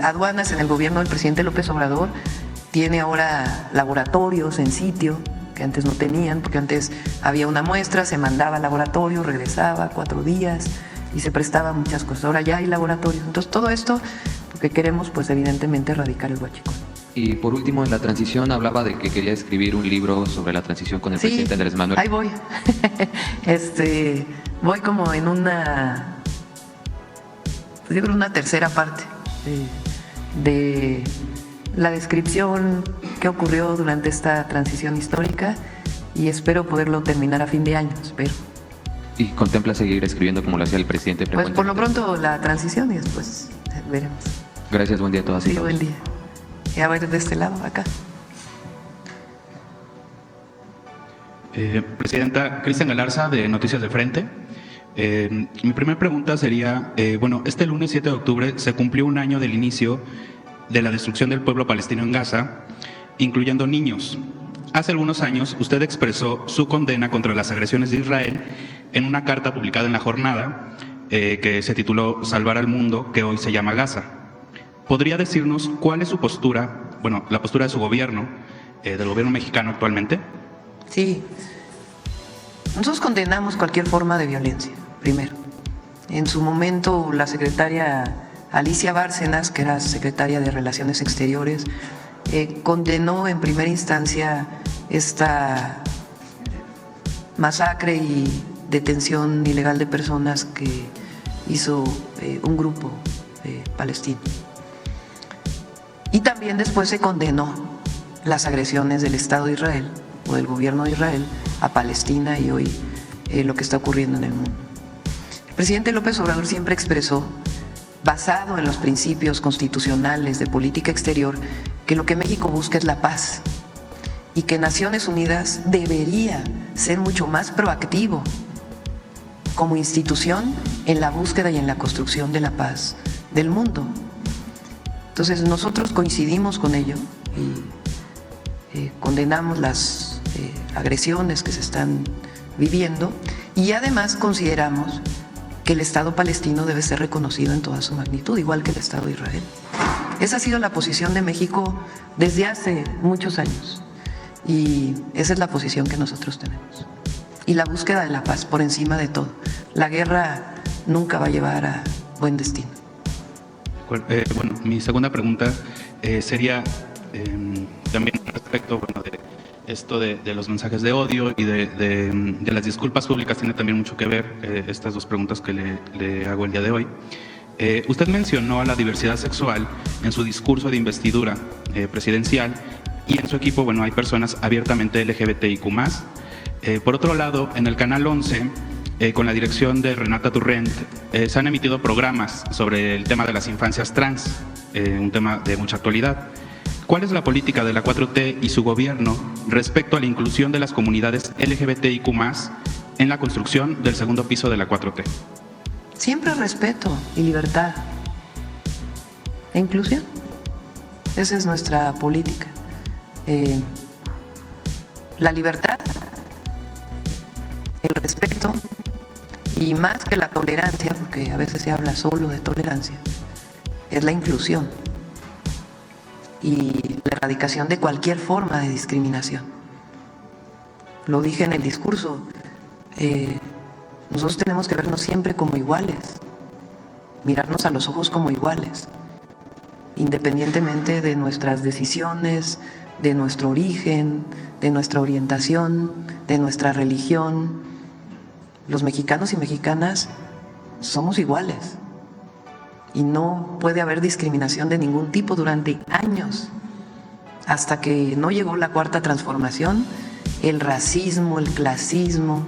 Aduanas en el gobierno del presidente López Obrador tiene ahora laboratorios en sitio que antes no tenían, porque antes había una muestra, se mandaba al laboratorio, regresaba 4 días y se prestaba muchas cosas. Ahora ya hay laboratorios. Entonces todo esto porque queremos, pues evidentemente, erradicar el huachicol. Y por último, en la transición hablaba de que quería escribir un libro sobre la transición con el presidente Andrés Manuel. Ahí voy. Voy como en una, pues yo creo una tercera parte de la descripción que ocurrió durante esta transición histórica y espero poderlo terminar a fin de año, espero. ¿Y contempla seguir escribiendo como lo hacía el presidente Pues por lo frecuentemente? pronto la transición y después veremos. Gracias, buen día a todas y Sí, todos. buen día. Y a ver de este lado, acá. Presidenta, Cristian Galarza, de Noticias de Frente. Mi primera pregunta sería, bueno, este lunes 7 de octubre se cumplió un año del inicio de la destrucción del pueblo palestino en Gaza, incluyendo niños. Hace algunos años usted expresó su condena contra las agresiones de Israel en una carta publicada en La Jornada, que se tituló Salvar al Mundo, que hoy se llama Gaza. ¿Podría decirnos cuál es su postura, bueno, la postura de su gobierno, del gobierno mexicano actualmente? Sí. Nosotros condenamos cualquier forma de violencia, primero. En su momento, la secretaria Alicia Bárcenas, que era secretaria de Relaciones Exteriores, condenó en primera instancia esta masacre y detención ilegal de personas que hizo un grupo palestino. Y también después se condenó las agresiones del Estado de Israel o del gobierno de Israel a Palestina y hoy lo que está ocurriendo en el mundo. El presidente López Obrador siempre expresó, basado en los principios constitucionales de política exterior, que lo que México busca es la paz y que Naciones Unidas debería ser mucho más proactivo como institución en la búsqueda y en la construcción de la paz del mundo. Entonces nosotros coincidimos con ello y condenamos las agresiones que se están viviendo y además consideramos que el Estado palestino debe ser reconocido en toda su magnitud, igual que el Estado de Israel. Esa ha sido la posición de México desde hace muchos años y esa es la posición que nosotros tenemos. Y la búsqueda de la paz por encima de todo. La guerra nunca va a llevar a buen destino. Bueno, mi segunda pregunta sería también respecto de esto de los mensajes de odio y de las disculpas públicas. Tiene también mucho que ver estas dos preguntas que le hago el día de hoy. Usted mencionó a la diversidad sexual en su discurso de investidura presidencial y en su equipo, bueno, hay personas abiertamente LGBTIQ+. Por otro lado, en el Canal 11, con la dirección de Renata Turrent, se han emitido programas sobre el tema de las infancias trans, un tema de mucha actualidad. ¿Cuál es la política de la 4T y su gobierno respecto a la inclusión de las comunidades LGBTIQ+ en la construcción del segundo piso de la 4T? Siempre respeto y libertad e inclusión. Esa es nuestra política. La libertad, el respeto y más que la tolerancia, porque a veces se habla solo de tolerancia, es la inclusión y la erradicación de cualquier forma de discriminación. Lo dije en el discurso, nosotros tenemos que vernos siempre como iguales, mirarnos a los ojos como iguales, independientemente de nuestras decisiones, de nuestro origen, de nuestra orientación, de nuestra religión. Los mexicanos y mexicanas somos iguales y no puede haber discriminación de ningún tipo durante años. Hasta que no llegó la cuarta transformación, el racismo, el clasismo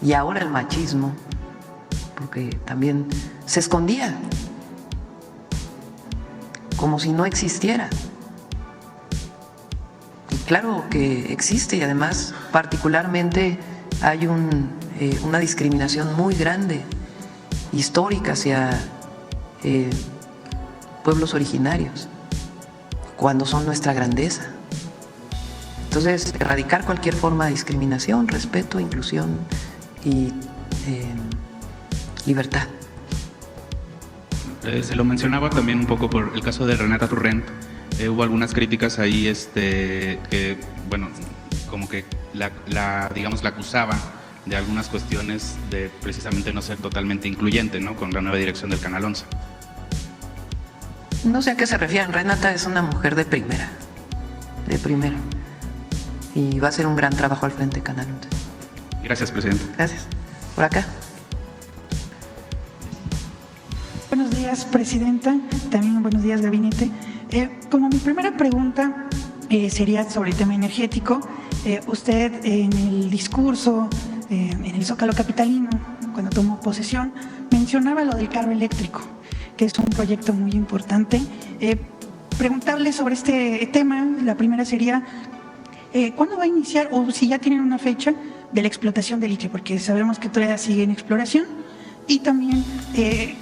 y ahora el machismo, porque también se escondía como si no existiera. Y claro que existe y además particularmente hay una discriminación muy grande, histórica hacia pueblos originarios, cuando son nuestra grandeza. Entonces, erradicar cualquier forma de discriminación, respeto, inclusión y libertad. Se lo mencionaba también un poco por el caso de Renata Turrent. Hubo algunas críticas ahí que, bueno, como que la acusaba de algunas cuestiones de precisamente no ser totalmente incluyente, ¿no?, con la nueva dirección del Canal 11. No sé a qué se refieren. Renata es una mujer de primera, de primera. Y va a ser un gran trabajo al frente de Canal 11. Gracias, presidente. Gracias. Por acá. Buenos días, presidenta. También buenos días, gabinete. Como mi primera pregunta sería sobre el tema energético. Usted en el discurso, en el Zócalo capitalino, cuando tomó posesión, mencionaba lo del carro eléctrico, que es un proyecto muy importante. Preguntarle sobre este tema, la primera sería, ¿cuándo va a iniciar o si ya tienen una fecha de la explotación del litio? Porque sabemos que todavía sigue en exploración. Y también,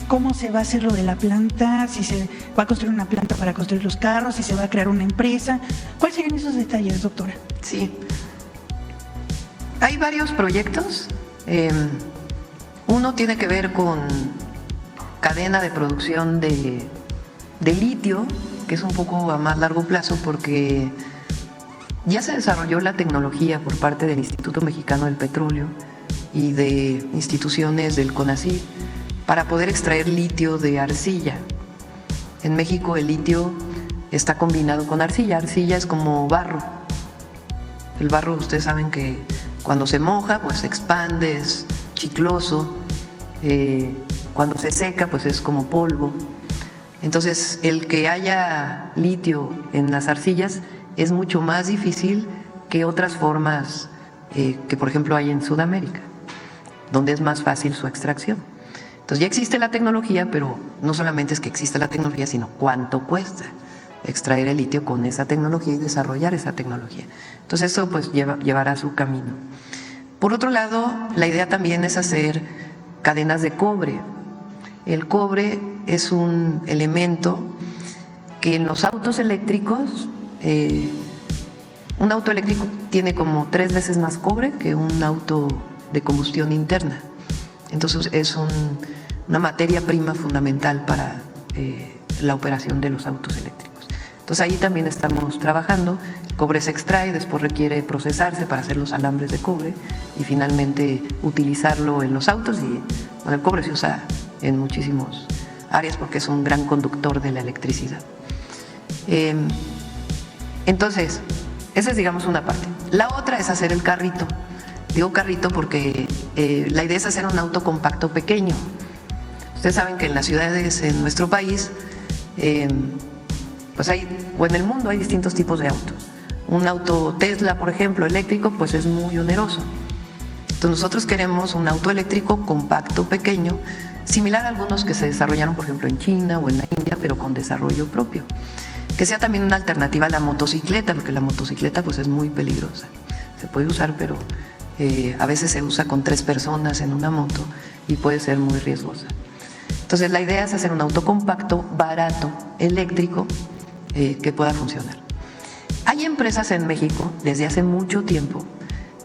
¿cómo se va a hacer lo de la planta? Si se va a construir una planta para construir los carros, si se va a crear una empresa. ¿Cuáles serían esos detalles, doctora? Sí. Hay varios proyectos. Uno tiene que ver con cadena de producción de litio, que es un poco a más largo plazo porque ya se desarrolló la tecnología por parte del Instituto Mexicano del Petróleo y de instituciones del CONACYT para poder extraer litio de arcilla. En México el litio está combinado con arcilla. Arcilla es como barro. El barro, ustedes saben que cuando se moja, pues se expande, es chicloso. Cuando se seca, pues es como polvo. Entonces, el que haya litio en las arcillas es mucho más difícil que otras formas que, por ejemplo, hay en Sudamérica, donde es más fácil su extracción. Entonces, ya existe la tecnología, pero no solamente es que exista la tecnología, sino cuánto cuesta extraer el litio con esa tecnología y desarrollar esa tecnología. Entonces, eso pues llevará su camino. Por otro lado, la idea también es hacer cadenas de cobre. El cobre es un elemento que en los autos eléctricos, un auto eléctrico tiene como 3 veces más cobre que un auto de combustión interna. Entonces es una materia prima fundamental para la operación de los autos eléctricos. Entonces ahí también estamos trabajando. El cobre se extrae, después requiere procesarse para hacer los alambres de cobre y finalmente utilizarlo en los autos. Y bueno, el cobre se usa en muchísimas áreas porque es un gran conductor de la electricidad. Entonces, esa es, digamos, una parte. La otra es hacer el carrito. Digo carrito porque la idea es hacer un auto compacto pequeño. Ustedes saben que en las ciudades en nuestro país, pues hay, o en el mundo hay distintos tipos de autos. Un auto Tesla, por ejemplo, eléctrico, pues es muy oneroso. Entonces nosotros queremos un auto eléctrico compacto, pequeño, similar a algunos que se desarrollaron, por ejemplo, en China o en la India, pero con desarrollo propio. Que sea también una alternativa a la motocicleta, porque la motocicleta pues es muy peligrosa. Se puede usar, pero a veces se usa con 3 personas en una moto y puede ser muy riesgosa. Entonces la idea es hacer un auto compacto, barato, eléctrico, que pueda funcionar. Hay empresas en México desde hace mucho tiempo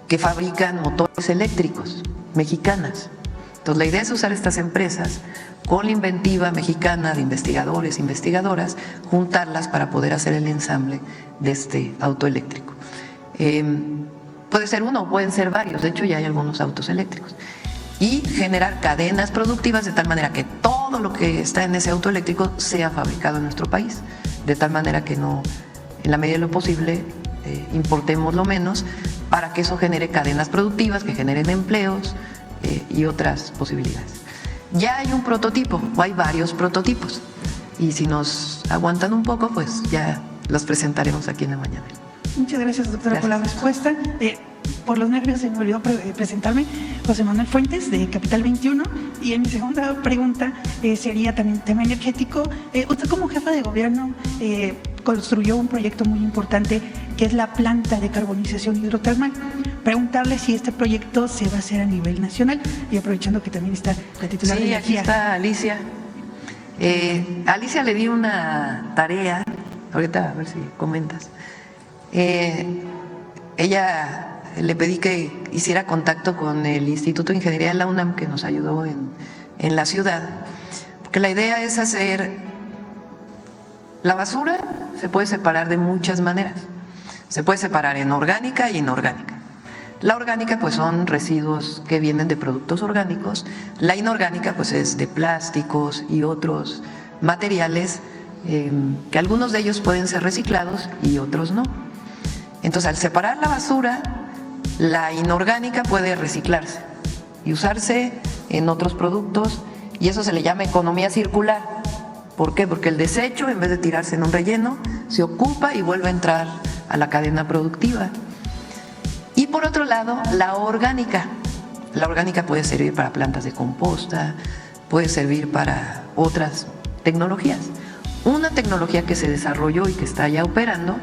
que fabrican motores eléctricos, mexicanas. Entonces la idea es usar estas empresas con la inventiva mexicana de investigadores, investigadoras, juntarlas para poder hacer el ensamble de este auto eléctrico. Puede ser uno o pueden ser varios, de hecho ya hay algunos autos eléctricos. Y generar cadenas productivas de tal manera que todo lo que está en ese auto eléctrico sea fabricado en nuestro país, de tal manera que no, en la medida de lo posible, importemos lo menos para que eso genere cadenas productivas, que generen empleos y otras posibilidades. Ya hay un prototipo, o hay varios prototipos, y si nos aguantan un poco, pues ya los presentaremos aquí en la mañana. Muchas gracias, doctora, por la respuesta. Por los nervios se me olvidó presentarme. José Manuel Fuentes, de Capital 21. Y en mi segunda pregunta sería también tema energético. Usted como jefa de gobierno construyó un proyecto muy importante que es la planta de carbonización hidrotermal. Preguntarle si este proyecto se va a hacer a nivel nacional y aprovechando que también está la titular de Sí, energía. aquí está Alicia. A Alicia le di una tarea, ahorita a ver si comentas. Ella le pedí que hiciera contacto con el Instituto de Ingeniería de la UNAM, que nos ayudó en la ciudad, porque la idea es hacer la basura, se puede separar de muchas maneras. Se puede separar en orgánica y inorgánica. La orgánica pues son residuos que vienen de productos orgánicos, la inorgánica pues es de plásticos y otros materiales que algunos de ellos pueden ser reciclados y otros no. Entonces, al separar la basura, la inorgánica puede reciclarse y usarse en otros productos, y eso se le llama economía circular. ¿Por qué? Porque el desecho, en vez de tirarse en un relleno, se ocupa y vuelve a entrar a la cadena productiva. Y por otro lado, la orgánica. La orgánica puede servir para plantas de composta, puede servir para otras tecnologías. Una tecnología que se desarrolló y que está ya operando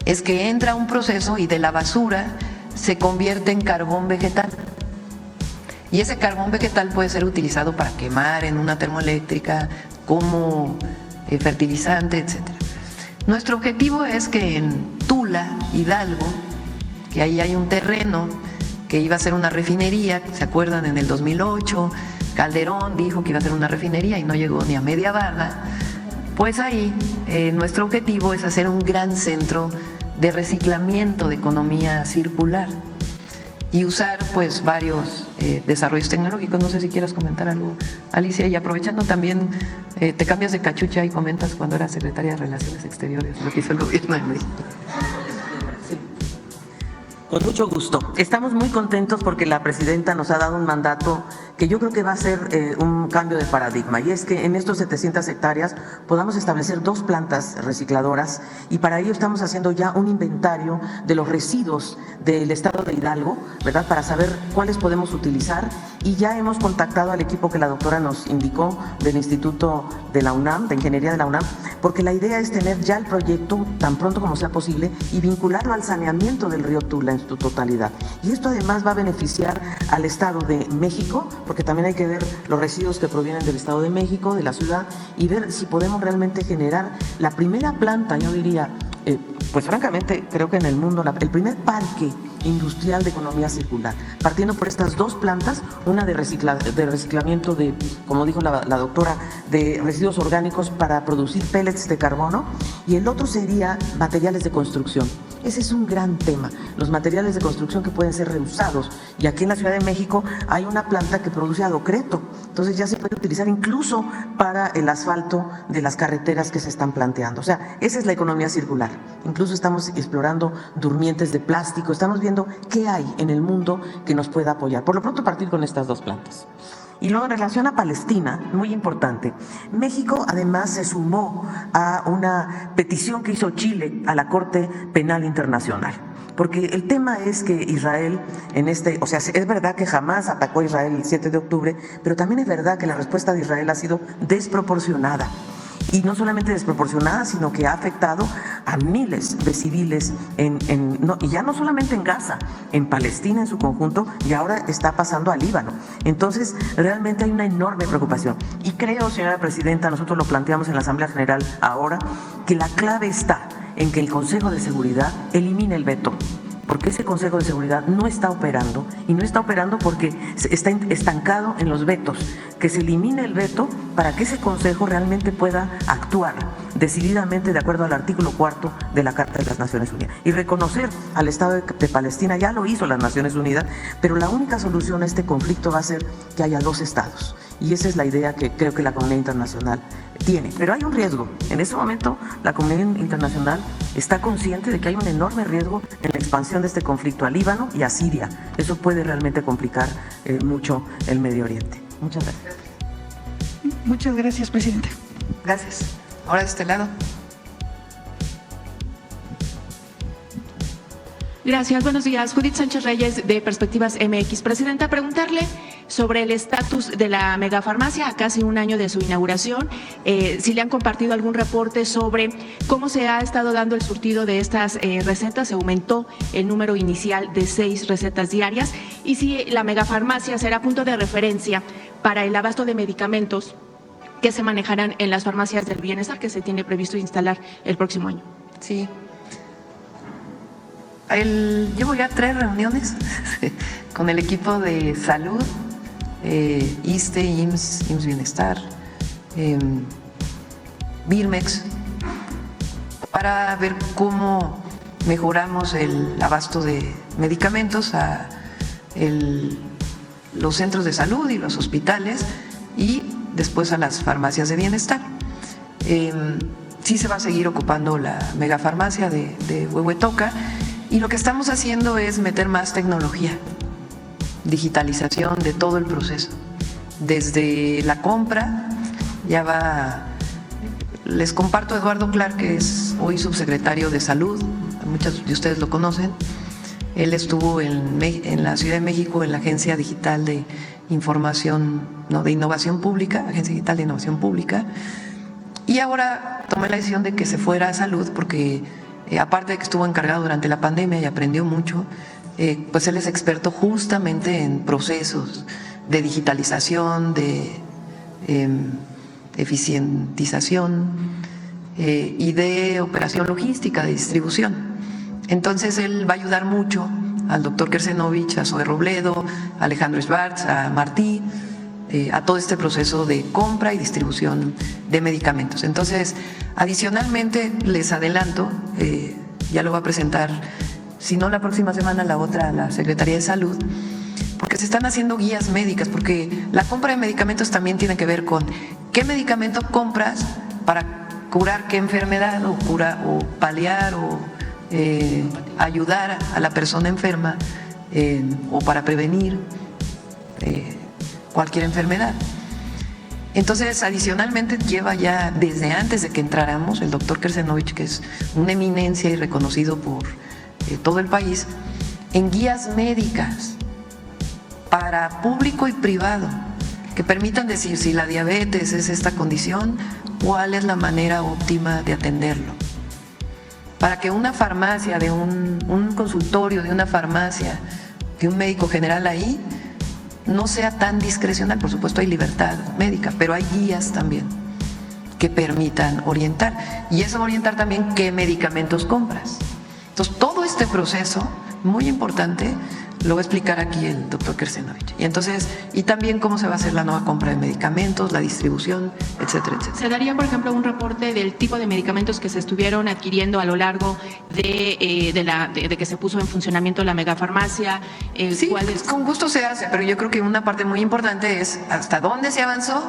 es que entra un proceso y de la basura se convierte en carbón vegetal. Y ese carbón vegetal puede ser utilizado para quemar en una termoeléctrica, como fertilizante, etc. Nuestro objetivo es que en Tula, Hidalgo, que ahí hay un terreno que iba a ser una refinería, ¿se acuerdan? En el 2008, Calderón dijo que iba a ser una refinería y no llegó ni a media barra. Pues ahí nuestro objetivo es hacer un gran centro de reciclamiento de economía circular y usar pues varios desarrollos tecnológicos. No sé si quieras comentar algo, Alicia, y aprovechando también, te cambias de cachucha y comentas cuando eras secretaria de Relaciones Exteriores, lo que hizo el gobierno de México. Con mucho gusto. Estamos muy contentos porque la presidenta nos ha dado un mandato que yo creo que va a ser un cambio de paradigma, y es que en estos 700 hectáreas podamos establecer 2 plantas recicladoras, y para ello estamos haciendo ya un inventario de los residuos del estado de Hidalgo, ¿verdad?, para saber cuáles podemos utilizar, y ya hemos contactado al equipo que la doctora nos indicó del Instituto de la UNAM, de Ingeniería de la UNAM, porque la idea es tener ya el proyecto tan pronto como sea posible y vincularlo al saneamiento del río Tula en su totalidad. Y esto además va a beneficiar al Estado de México, porque también hay que ver los residuos que provienen del Estado de México, de la ciudad, y ver si podemos realmente generar la primera planta, yo diría, pues francamente creo que en el mundo, el primer parque industrial de economía circular, partiendo por estas 2 plantas, una de reciclamiento de, como dijo la doctora, de residuos orgánicos para producir pellets de carbono, y el otro sería materiales de construcción. Ese es un gran tema, los materiales de construcción que pueden ser reusados, y aquí en la Ciudad de México hay una planta que produce adocreto, entonces ya se puede utilizar incluso para el asfalto de las carreteras que se están planteando. O sea, esa es la economía circular. Incluso estamos explorando durmientes de plástico, estamos viendo qué hay en el mundo que nos pueda apoyar. Por lo pronto, partir con estas 2 plantas. Y luego, en relación a Palestina, muy importante, México además se sumó a una petición que hizo Chile a la Corte Penal Internacional. Porque el tema es que Israel, o sea, es verdad que jamás atacó a Israel el 7 de octubre, pero también es verdad que la respuesta de Israel ha sido desproporcionada. Y no solamente desproporcionada, sino que ha afectado a miles de civiles, y ya no solamente en Gaza, en Palestina en su conjunto, y ahora está pasando a Líbano. Entonces, realmente hay una enorme preocupación. Y creo, señora presidenta, nosotros lo planteamos en la Asamblea General ahora, que la clave está en que el Consejo de Seguridad elimine el veto, porque ese Consejo de Seguridad no está operando, y no está operando porque está estancado en los vetos. Que se elimine el veto para que ese Consejo realmente pueda actuar decididamente de acuerdo al artículo 4 de la Carta de las Naciones Unidas y reconocer al Estado de Palestina. Ya lo hizo las Naciones Unidas, pero la única solución a este conflicto va a ser que haya 2 estados, y esa es la idea que creo que la comunidad internacional tiene. Pero hay un riesgo. En ese momento la comunidad internacional está consciente de que hay un enorme riesgo en la expansión de este conflicto a Líbano y a Siria. Eso puede realmente complicar mucho el Medio Oriente. Muchas gracias. Muchas gracias, presidenta. Gracias. Ahora de este lado. Gracias, buenos días. Judith Sánchez Reyes, de Perspectivas MX. Presidenta, preguntarle sobre el estatus de la megafarmacia a casi un año de su inauguración, si le han compartido algún reporte sobre cómo se ha estado dando el surtido de estas recetas. Se aumentó el número inicial de 6 recetas diarias, y si la megafarmacia será punto de referencia para el abasto de medicamentos que se manejarán en las farmacias del bienestar que se tiene previsto instalar el próximo año. Sí. Llevo ya 3 reuniones con el equipo de salud, ISSSTE, IMSS Bienestar, Birmex, para ver cómo mejoramos el abasto de medicamentos a los centros de salud y los hospitales, y después a las farmacias de bienestar. Sí se va a seguir ocupando la megafarmacia de Huehuetoca, Y lo que estamos haciendo es meter más tecnología, digitalización de todo el proceso. Desde la compra, ya va, les comparto a Eduardo Clark, que es hoy subsecretario de Salud, muchos de ustedes lo conocen. Él estuvo en la Ciudad de México en la Agencia Digital de Información, no, de Innovación Pública, Agencia Digital de Innovación Pública, y ahora tomé la decisión de que se fuera a Salud porque aparte de que estuvo encargado durante la pandemia y aprendió mucho, pues él es experto justamente en procesos de digitalización, de eficientización y de operación logística, de distribución. Entonces él va a ayudar mucho al doctor Kersenovich, a Zoe Robledo, a Alejandro Schwartz, a Martí, a todo este proceso de compra y distribución de medicamentos. Entonces, adicionalmente, les adelanto, ya lo va a presentar, si no la próxima semana, la otra, la Secretaría de Salud, porque se están haciendo guías médicas, porque la compra de medicamentos también tiene que ver con qué medicamento compras para curar qué enfermedad o paliar o ayudar a la persona enferma o para prevenir cualquier enfermedad. Entonces, adicionalmente, lleva ya desde antes de que entráramos el doctor Kersenovich, que es una eminencia y reconocido por todo el país, en guías médicas para público y privado que permitan decir si la diabetes es esta condición, cuál es la manera óptima de atenderlo. Para que una farmacia, de un consultorio de una farmacia, de un médico general ahí, no sea tan discrecional. Por supuesto hay libertad médica, pero hay guías también que permitan orientar, y eso orientar también qué medicamentos compras. Entonces todo este proceso, muy importante, lo va a explicar aquí el doctor Kersenovich. Y entonces, y también cómo se va a hacer la nueva compra de medicamentos, la distribución, etcétera, etcétera. ¿Se daría, por ejemplo, un reporte del tipo de medicamentos que se estuvieron adquiriendo a lo largo de que se puso en funcionamiento la megafarmacia? Sí, con gusto se hace, pero yo creo que una parte muy importante es hasta dónde se avanzó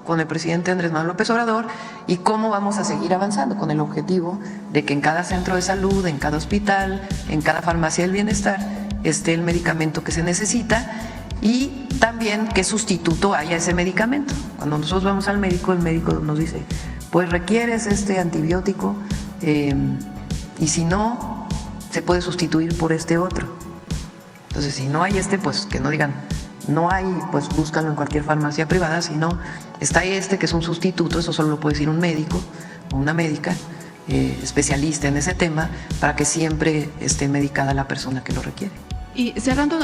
con el presidente Andrés Manuel López Obrador y cómo vamos a seguir avanzando con el objetivo de que en cada centro de salud, en cada hospital, en cada farmacia del bienestar esté el medicamento que se necesita y también qué sustituto haya ese medicamento. Cuando nosotros vamos al médico, el médico nos dice, pues requieres este antibiótico y si no, se puede sustituir por este otro. Entonces, si no hay este, pues que no digan, no hay, pues búscalo en cualquier farmacia privada, sino está este que es un sustituto, eso solo lo puede decir un médico o una médica especialista en ese tema para que siempre esté medicada la persona que lo requiere. Y cerrando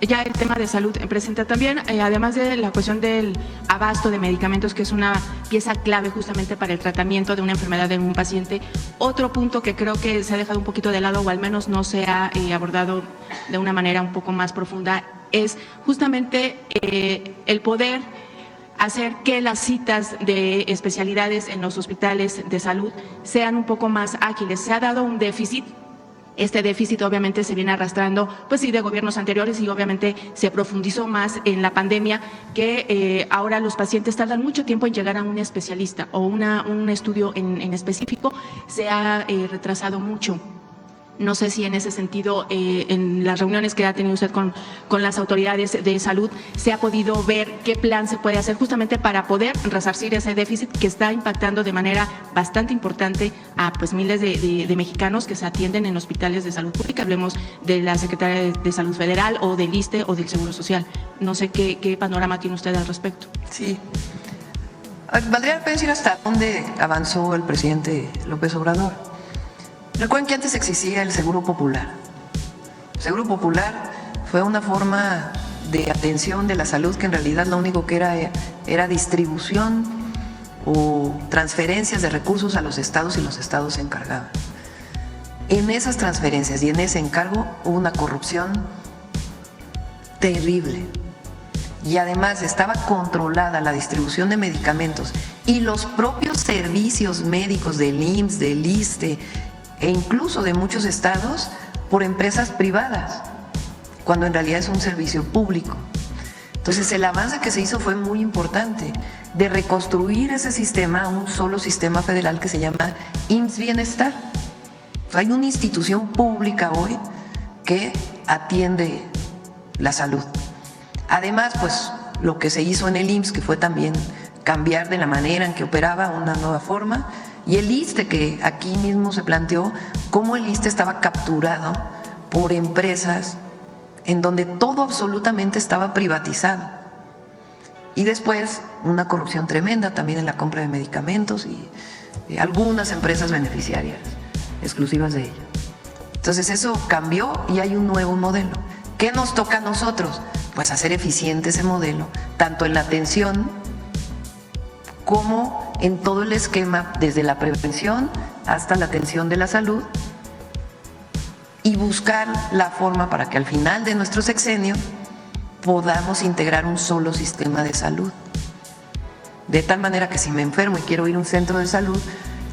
ya el tema de salud, presenta también, además de la cuestión del abasto de medicamentos, que es una pieza clave justamente para el tratamiento de una enfermedad de un paciente, otro punto que creo que se ha dejado un poquito de lado o al menos no se ha abordado de una manera un poco más profunda es justamente el poder hacer que las citas de especialidades en los hospitales de salud sean un poco más ágiles. Se ha dado un déficit. Este déficit obviamente se viene arrastrando, pues sí, de gobiernos anteriores y obviamente se profundizó más en la pandemia, que ahora los pacientes tardan mucho tiempo en llegar a un especialista o un estudio en específico se ha retrasado mucho. No sé si en ese sentido, en las reuniones que ha tenido usted con las autoridades de salud, se ha podido ver qué plan se puede hacer justamente para poder resarcir ese déficit que está impactando de manera bastante importante a pues miles de mexicanos que se atienden en hospitales de salud pública. Hablemos de la Secretaría de Salud Federal o del ISSSTE o del Seguro Social. No sé qué panorama tiene usted al respecto. Sí. Valdría la pena decir hasta dónde avanzó el presidente López Obrador. Recuerden que antes existía el Seguro Popular. El Seguro Popular fue una forma de atención de la salud que en realidad lo único que era distribución o transferencias de recursos a los estados y los estados se encargaban. En esas transferencias y en ese encargo hubo una corrupción terrible. Y además estaba controlada la distribución de medicamentos y los propios servicios médicos del IMSS, del ISSSTE, e incluso de muchos estados por empresas privadas, cuando en realidad es un servicio público. Entonces el avance que se hizo fue muy importante, de reconstruir ese sistema a un solo sistema federal que se llama IMSS Bienestar. Hay una institución pública hoy que atiende la salud. Además, pues lo que se hizo en el IMSS, que fue también cambiar de la manera en que operaba una nueva forma, y el ISSSTE, que aquí mismo se planteó cómo el ISSSTE estaba capturado por empresas en donde todo absolutamente estaba privatizado. Y después una corrupción tremenda también en la compra de medicamentos y algunas empresas beneficiarias exclusivas de ella. Entonces eso cambió y hay un nuevo modelo. ¿Qué nos toca a nosotros? Pues hacer eficiente ese modelo, tanto en la atención como en todo el esquema, desde la prevención hasta la atención de la salud, y buscar la forma para que al final de nuestro sexenio podamos integrar un solo sistema de salud. De tal manera que si me enfermo y quiero ir a un centro de salud,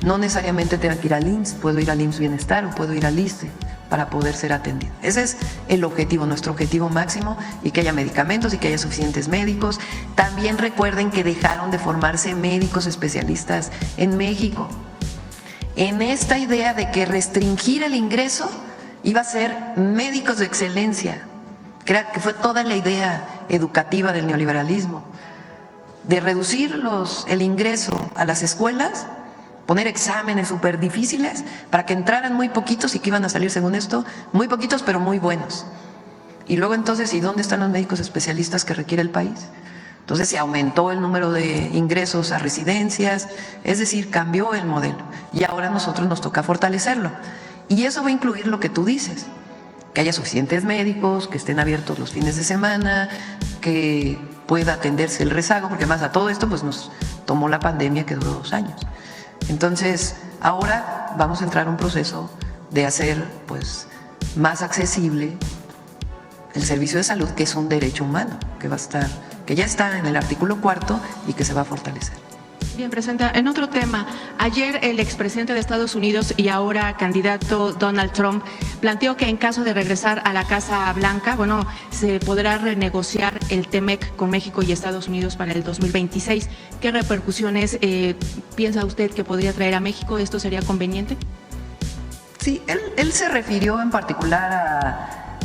no necesariamente tengo que ir al IMSS, puedo ir al IMSS Bienestar o puedo ir al ISSSTE para poder ser atendido. Ese es el objetivo, nuestro objetivo máximo, y que haya medicamentos y que haya suficientes médicos. También recuerden que dejaron de formarse médicos especialistas en México, en esta idea de que restringir el ingreso iba a ser médicos de excelencia, que fue toda la idea educativa del neoliberalismo, de reducir el ingreso a las escuelas, poner exámenes súper difíciles para que entraran muy poquitos y que iban a salir, según esto, muy poquitos pero muy buenos. Y luego entonces, ¿y dónde están los médicos especialistas que requiere el país? Entonces se aumentó el número de ingresos a residencias, es decir, cambió el modelo y ahora a nosotros nos toca fortalecerlo. Y eso va a incluir lo que tú dices, que haya suficientes médicos, que estén abiertos los fines de semana, que pueda atenderse el rezago, porque además a todo esto pues nos tomó la pandemia que duró 2 años. Entonces, ahora vamos a entrar a un proceso de hacer pues más accesible el servicio de salud, que es un derecho humano, que ya está en el artículo 4 y que se va a fortalecer. Bien, Presidenta, en otro tema, ayer el expresidente de Estados Unidos y ahora candidato Donald Trump planteó que en caso de regresar a la Casa Blanca, se podrá renegociar el TEMEC con México y Estados Unidos para el 2026. ¿Qué repercusiones piensa usted que podría traer a México? ¿Esto sería conveniente? Sí, él se refirió en particular a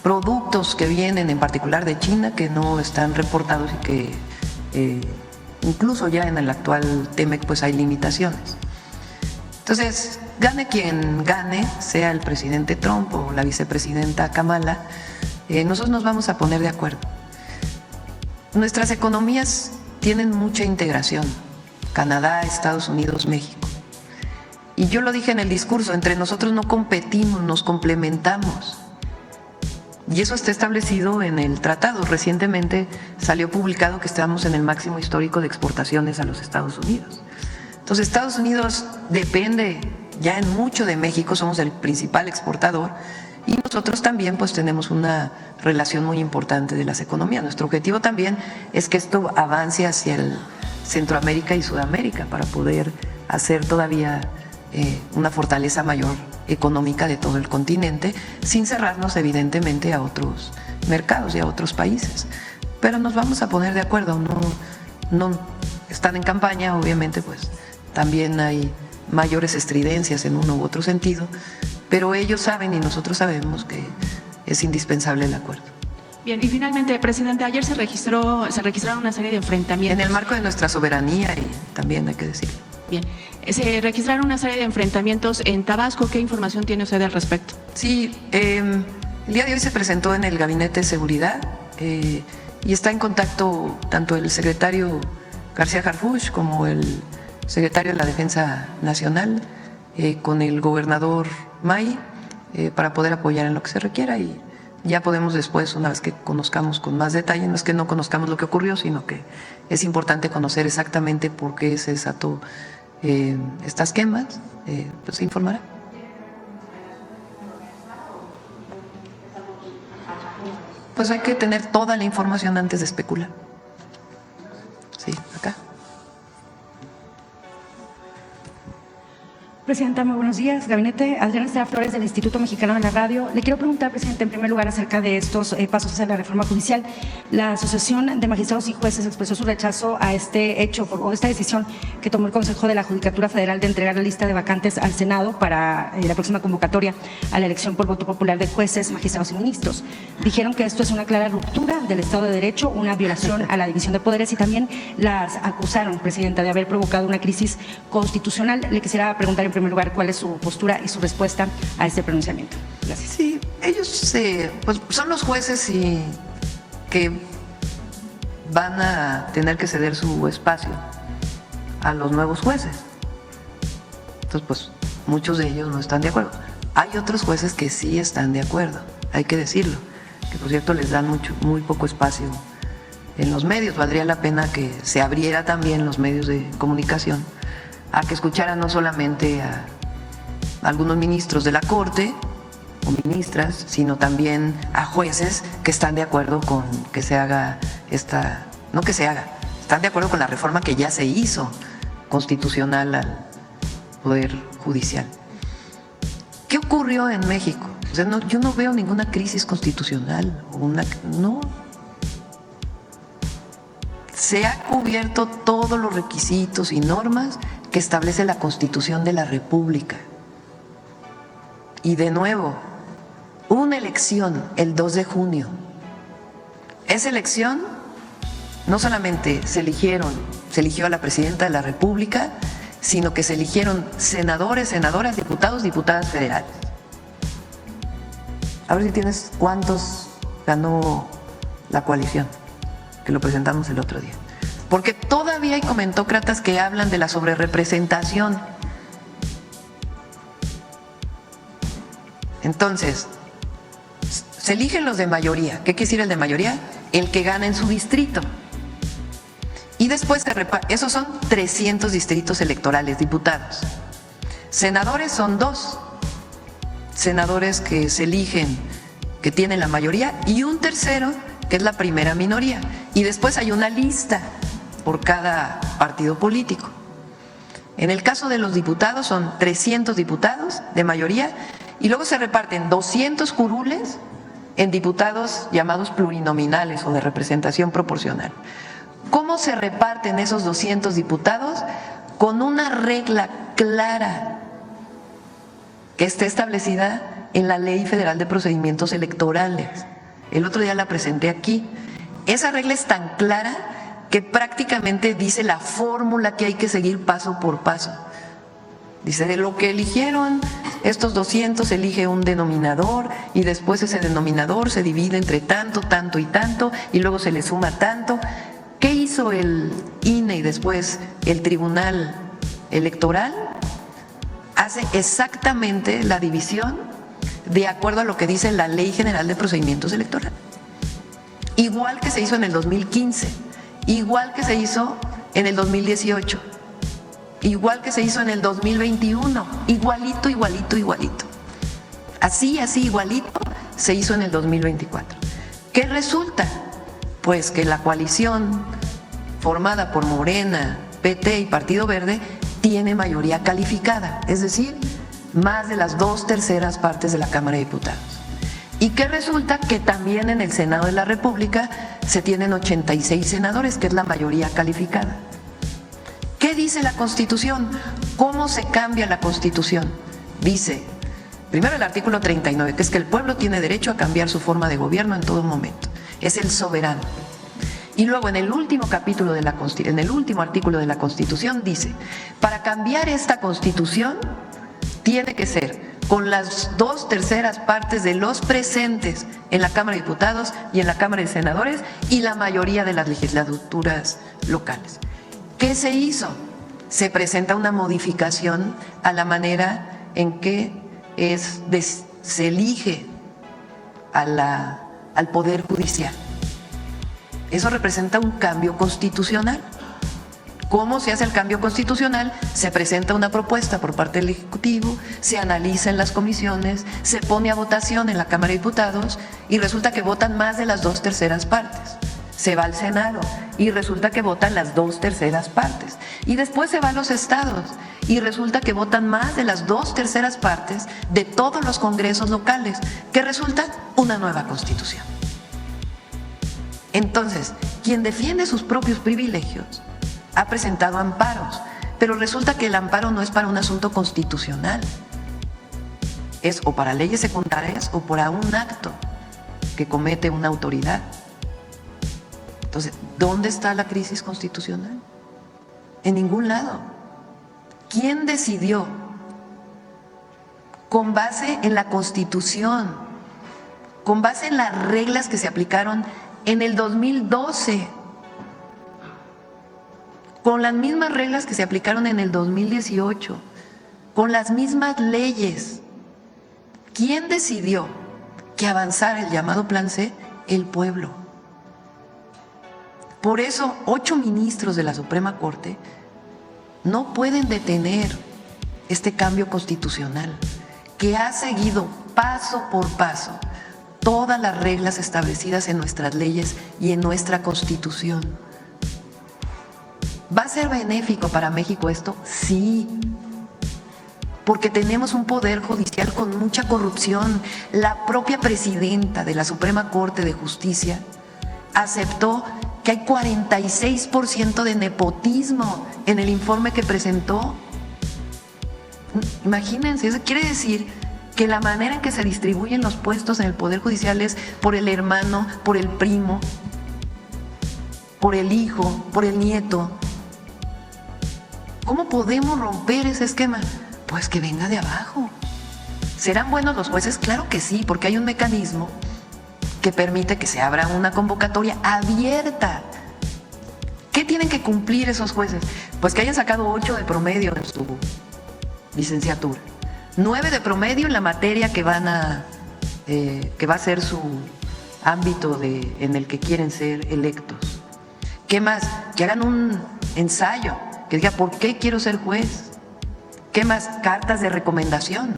productos que vienen en particular de China que no están reportados y que incluso ya en el actual TEMEC pues hay limitaciones. Entonces, gane quien gane, sea el presidente Trump o la vicepresidenta Kamala, nosotros nos vamos a poner de acuerdo. Nuestras economías tienen mucha integración, Canadá, Estados Unidos, México. Y yo lo dije en el discurso, entre nosotros no competimos, nos complementamos. Y eso está establecido en el tratado. Recientemente salió publicado que estamos en el máximo histórico de exportaciones a los Estados Unidos. Entonces, Estados Unidos depende ya en mucho de México, somos el principal exportador, y nosotros también pues tenemos una relación muy importante de las economías. Nuestro objetivo también es que esto avance hacia el Centroamérica y Sudamérica para poder hacer todavía una fortaleza mayor económica de todo el continente, sin cerrarnos evidentemente a otros mercados y a otros países. Pero nos vamos a poner de acuerdo, no están en campaña, obviamente pues también hay mayores estridencias en uno u otro sentido, pero ellos saben y nosotros sabemos que es indispensable el acuerdo. Bien, y finalmente, Presidente, ayer se registraron una serie de enfrentamientos. En el marco de nuestra soberanía, y también hay que decirlo. Bien, se registraron una serie de enfrentamientos en Tabasco. ¿Qué información tiene usted al respecto? Sí, el día de hoy se presentó en el Gabinete de Seguridad y está en contacto tanto el secretario García Harfuch como el secretario de la Defensa Nacional con el gobernador May para poder apoyar en lo que se requiera, y ya podemos después, una vez que conozcamos con más detalle, no es que no conozcamos lo que ocurrió, sino que es importante conocer exactamente por qué se desató estas quemas, pues se informará. Pues hay que tener toda la información antes de especular. Sí, acá. Presidenta, muy buenos días. Gabinete, Adriana Estrada Flores del Instituto Mexicano de la Radio. Le quiero preguntar, Presidente, en primer lugar acerca de estos pasos hacia la reforma judicial. La Asociación de Magistrados y Jueces expresó su rechazo a este hecho o esta decisión que tomó el Consejo de la Judicatura Federal de entregar la lista de vacantes al Senado para la próxima convocatoria a la elección por voto popular de jueces, magistrados y ministros. Dijeron que esto es una clara ruptura del Estado de Derecho, una violación a la división de poderes y también las acusaron, Presidenta, de haber provocado una crisis constitucional. Le quisiera preguntar en primer lugar cuál es su postura y su respuesta a este pronunciamiento. Gracias. Sí, ellos pues son los jueces que van a tener que ceder su espacio a los nuevos jueces. Entonces, pues muchos de ellos no están de acuerdo. Hay otros jueces que sí están de acuerdo, hay que decirlo, que por cierto les dan muy poco espacio en los medios. Valdría la pena que se abriera también los medios de comunicación a que escucharan no solamente a algunos ministros de la Corte o ministras, sino también a jueces que están de acuerdo con que se haga están de acuerdo con la reforma que ya se hizo constitucional al Poder Judicial. ¿Qué ocurrió en México? O sea, yo no veo ninguna crisis constitucional, no. Se ha cubierto todos los requisitos y normas que establece la Constitución de la República. Y de nuevo, hubo una elección el 2 de junio. Esa elección no solamente se eligió a la Presidenta de la República, sino que se eligieron senadores, senadoras, diputados, diputadas federales. A ver si tienes cuántos ganó la coalición, que lo presentamos el otro día. Porque todavía hay comentócratas que hablan de la sobrerepresentación. Entonces, se eligen los de mayoría. ¿Qué quiere decir el de mayoría? El que gana en su distrito. Y después se reparte. Esos son 300 distritos electorales, diputados. Senadores son 2. Senadores que se eligen, que tienen la mayoría, y un tercero, que es la primera minoría. Y después hay una lista por cada partido político. En el caso de los diputados son 300 diputados de mayoría y luego se reparten 200 curules en diputados llamados plurinominales o de representación proporcional. ¿Cómo se reparten esos 200 diputados? Con una regla clara que está establecida en la Ley Federal de Procedimientos Electorales. El otro día la presenté aquí. Esa regla es tan clara que prácticamente dice la fórmula que hay que seguir paso por paso. Dice, de lo que eligieron estos 200 se elige un denominador y después ese denominador se divide entre tanto, tanto y tanto y luego se le suma tanto. ¿Qué hizo el INE y después el Tribunal Electoral? Hace exactamente la división de acuerdo a lo que dice la Ley General de Procedimientos Electorales. Igual que se hizo en el 2015, igual que se hizo en el 2018, igual que se hizo en el 2021, igualito, igualito, igualito. Así, igualito se hizo en el 2024. ¿Qué resulta? Pues que la coalición formada por Morena, PT y Partido Verde tiene mayoría calificada, es decir, más de las 2/3 partes de la Cámara de Diputados. ¿Y qué resulta? Que también en el Senado de la República se tienen 86 senadores, que es la mayoría calificada. ¿Qué dice la Constitución? ¿Cómo se cambia la Constitución? Dice, primero el artículo 39, que es que el pueblo tiene derecho a cambiar su forma de gobierno en todo momento. Es el soberano. Y luego en el último artículo de la Constitución dice, para cambiar esta Constitución tiene que ser con las 2/3 partes de los presentes en la Cámara de Diputados y en la Cámara de Senadores y la mayoría de las legislaturas locales. ¿Qué se hizo? Se presenta una modificación a la manera en que se elige al Poder Judicial. Eso representa un cambio constitucional. ¿Cómo se hace el cambio constitucional? Se presenta una propuesta por parte del Ejecutivo, se analiza en las comisiones, se pone a votación en la Cámara de Diputados y resulta que votan más de las 2/3 partes. se va al Senado y resulta que votan las 2/3 partes. Y después se va a los estados y resulta que votan más de las 2/3 partes de todos los congresos locales, que resulta una nueva constitución. Entonces, quien defiende sus propios privilegios ha presentado amparos, pero resulta que el amparo no es para un asunto constitucional, es o para leyes secundarias o para un acto que comete una autoridad. Entonces, ¿dónde está la crisis constitucional? En ningún lado. ¿Quién decidió? Con base en la Constitución, con base en las reglas que se aplicaron en el 2012, con las mismas reglas que se aplicaron en el 2018, con las mismas leyes. ¿Quién decidió que avanzara el llamado Plan C? El pueblo. Por eso, 8 ministros de la Suprema Corte no pueden detener este cambio constitucional que ha seguido paso por paso todas las reglas establecidas en nuestras leyes y en nuestra Constitución. ¿Va a ser benéfico para México esto? Sí, porque tenemos un poder judicial con mucha corrupción. La propia presidenta de la Suprema Corte de Justicia aceptó que hay 46% de nepotismo en el informe que presentó. Imagínense, eso quiere decir que la manera en que se distribuyen los puestos en el Poder Judicial es por el hermano, por el primo, por el hijo, por el nieto. ¿Cómo podemos romper ese esquema? Pues que venga de abajo. ¿Serán buenos los jueces? Claro que sí, porque hay un mecanismo que permite que se abra una convocatoria abierta. ¿Qué tienen que cumplir esos jueces? Pues que hayan sacado 8 de promedio en su licenciatura, 9 de promedio en la materia que va a ser su ámbito en el que quieren ser electos. ¿Qué más? Que hagan un ensayo que diga ¿por qué quiero ser juez? ¿Qué más? Cartas de recomendación.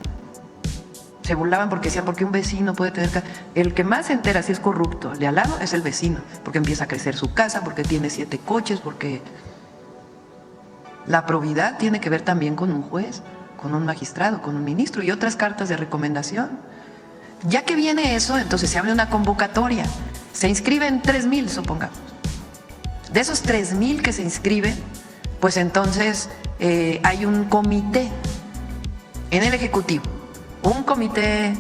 Se burlaban porque decían, ¿por qué un vecino puede tener casa? El que más se entera si es corrupto de al lado es el vecino, porque empieza a crecer su casa, porque tiene 7 coches, porque la probidad tiene que ver también con un juez, con un magistrado, con un ministro y otras cartas de recomendación. Ya que viene eso, entonces se abre una convocatoria. Se inscriben 3,000, supongamos. De esos 3,000 que se inscriben, pues entonces hay un comité en el Ejecutivo, un comité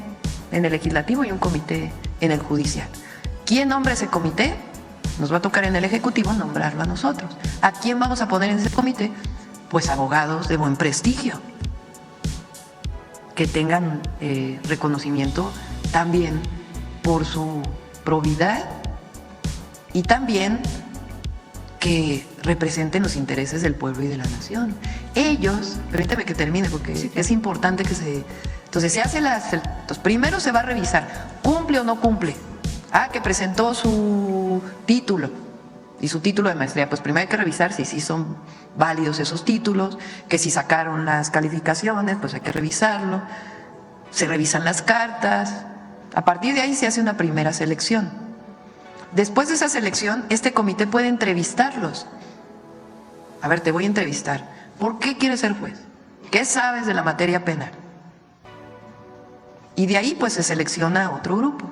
en el Legislativo y un comité en el Judicial. ¿Quién nombra ese comité? Nos va a tocar en el Ejecutivo nombrarlo a nosotros. ¿A quién vamos a poner en ese comité? Pues abogados de buen prestigio, que tengan reconocimiento también por su probidad y también que representen los intereses del pueblo y de la nación. Ellos, permíteme que termine porque sí, es importante que se... Entonces se hace entonces primero se va a revisar, ¿cumple o no cumple? Que presentó su título y su título de maestría, pues primero hay que revisar si sí son válidos esos títulos, que si sacaron las calificaciones, pues hay que revisarlo, se revisan las cartas, a partir de ahí se hace una primera selección. Después de esa selección, este comité puede entrevistarlos. A ver, te voy a entrevistar. ¿Por qué quieres ser juez? ¿Qué sabes de la materia penal? Y de ahí pues se selecciona otro grupo.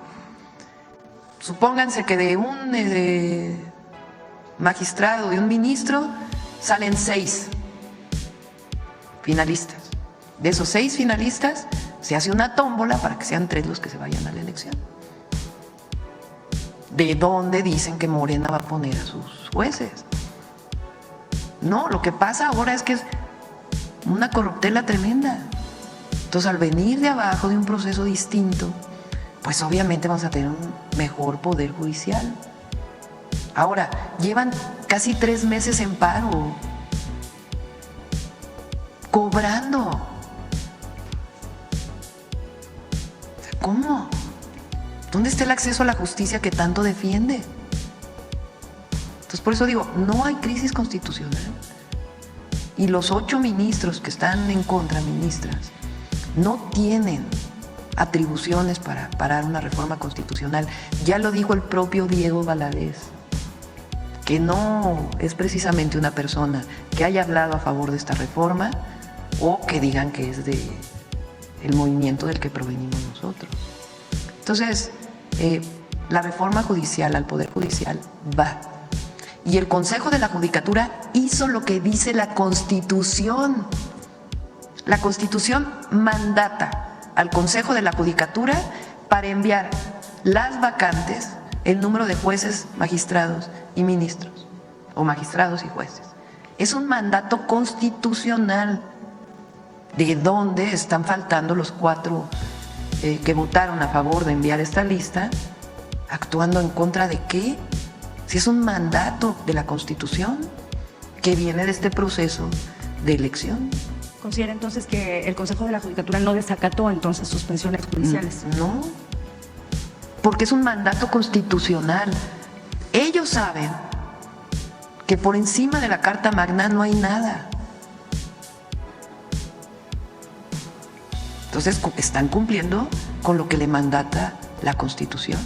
Supónganse que de un magistrado, de un ministro, salen 6 finalistas. De esos 6 finalistas se hace una tómbola para que sean 3 los que se vayan a la elección. ¿De dónde dicen que Morena va a poner a sus jueces? No, lo que pasa ahora es que es una corruptela tremenda. Entonces, al venir de abajo de un proceso distinto, pues obviamente vamos a tener un mejor poder judicial. Ahora, llevan casi 3 meses en paro, cobrando. ¿Cómo? ¿Dónde está el acceso a la justicia que tanto defiende? Entonces, por eso digo, no hay crisis constitucional. Y los 8 ministros que están en contra, ministras, no tienen atribuciones para parar una reforma constitucional. Ya lo dijo el propio Diego Valadez. que no es precisamente una persona que haya hablado a favor de esta reforma o que digan que es de el movimiento del que provenimos nosotros. Entonces, la reforma judicial al Poder Judicial va. Y el Consejo de la Judicatura hizo lo que dice la Constitución. La Constitución mandata al Consejo de la Judicatura para enviar las vacantes, el número de jueces, magistrados y ministros, o magistrados y jueces. Es un mandato constitucional de donde están faltando los 4 que votaron a favor de enviar esta lista, actuando en contra de qué, si es un mandato de la Constitución que viene de este proceso de elección. ¿Considera entonces que el Consejo de la Judicatura no desacató entonces sus pensiones judiciales? No, porque es un mandato constitucional. Ellos saben que por encima de la Carta Magna no hay nada. Entonces están cumpliendo con lo que le mandata la Constitución.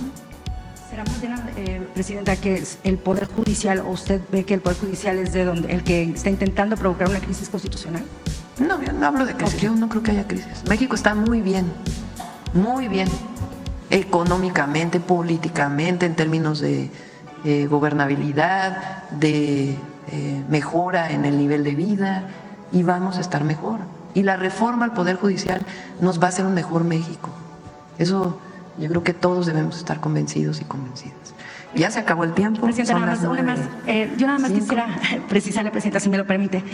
¿Será más bien, Presidenta, que el Poder Judicial, o usted ve que el Poder Judicial es de donde el que está intentando provocar una crisis constitucional? No, yo no hablo de crisis, yo no creo que haya crisis. México está muy bien, económicamente, políticamente, en términos de gobernabilidad, de mejora en el nivel de vida, y vamos a estar mejor. Y la reforma al Poder Judicial nos va a hacer un mejor México. Eso yo creo que todos debemos estar convencidos y convencidas. Ya se acabó el tiempo. Presidenta, yo nada más quisiera precisarle, Presidenta, si me lo permite.